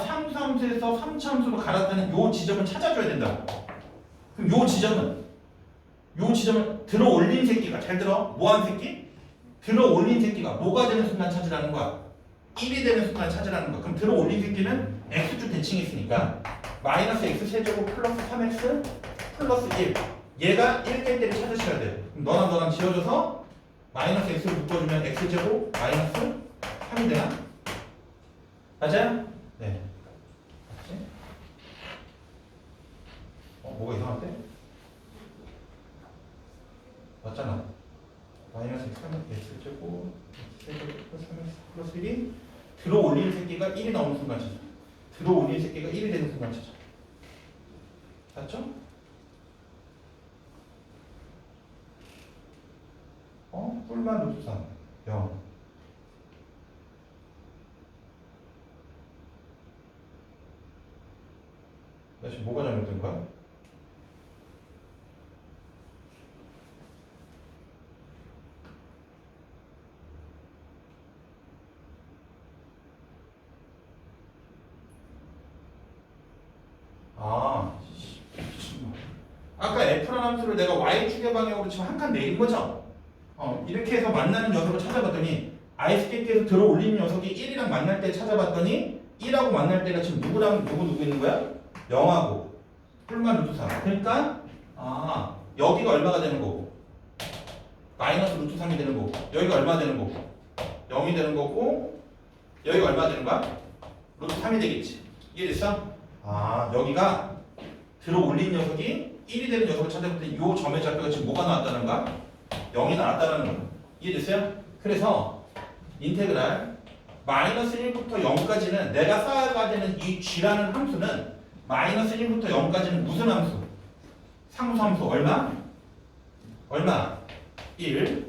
상수함수에서 3참수로 갈아타는 요 지점을 찾아줘야 된다. 그럼 요 지점을 들어 올린 새끼가 잘 들어. 뭐한 새끼? 들어 올린 새끼가 뭐가 되는 순간 찾으라는 거야. 1이 되는 순간 찾으라는 거야. 그럼 들어 올린 새끼는 x축 대칭이 있으니까 마이너스 x 세제곱 플러스 3x 플러스 1 얘가 1될 때를 찾으셔야 돼. 그럼 너랑 지어줘서 마이너스 x를 묶어주면 x제곱 마이너스 3이 되나? 맞아요? 네. 맞지? 뭐가 이상한데? 맞잖아. 마이너스 x제곱 x제곱 플러스 3x 플러스 1이 들어 올리는 새끼가 1이 나오는 순간 찾아. 들어 올리는 새끼가 1이 되는 순간 찾아. 맞죠? 뿔만 루트 3 0 나 지금 뭐가 잘못된 거야? 아까 F라는 함수를 내가 Y축의 방향으로 지금 한 칸 내린 거죠? 이렇게 해서 만나는 녀석을 찾아봤더니 아이스케이트에서 들어 올리는 녀석이 1이랑 만날 때 찾아봤더니 1하고 만날 때가 지금 누구랑 누구 있는 거야? 0하고 뿔만 루트 3. 그러니까 여기가 얼마가 되는 거고 마이너스 루트 3이 되는 거고 여기가 얼마 되는 거고 0이 되는 거고 여기가 얼마 되는 거야? 루트 3이 되겠지. 이해됐어? 여기가 들어 올린 녀석이 1이 되는 녀석을 찾아봤더니 이 점의 좌표가 지금 뭐가 나왔다는 거야? 0이 나왔다는 거야. 이해됐어요? 그래서 인테그랄 마이너스 1부터 0까지는 내가 쌓아가야 되는 이 g라는 함수는 마이너스 1부터 0까지는 무슨 함수? 상수함수 얼마? 얼마? 1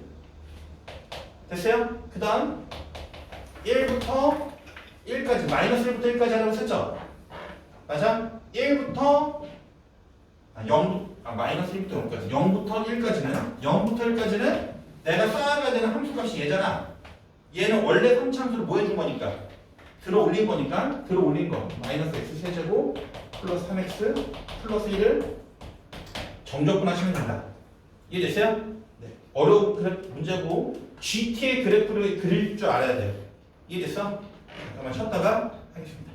됐어요? 그 다음 1부터 1까지 마이너스 1부터 1까지 하라고 썼죠? 맞아? 1부터 마이너스 1부터 0까지 0부터 1까지는 내가 쌓아가야 되는 함수값이 얘잖아. 얘는 원래 3차함수를 뭐 해준 거니까 들어 올린 거니까 들어 올린 거 마이너스 x 세제곱 플러스 3x 플러스 1을 정적분 하시면 된다. 이해됐어요? 네. 어려운 문제고 GT의 그래프를 그릴 줄 알아야 돼요. 이해됐어? 잠깐만 쉬었다가 하겠습니다.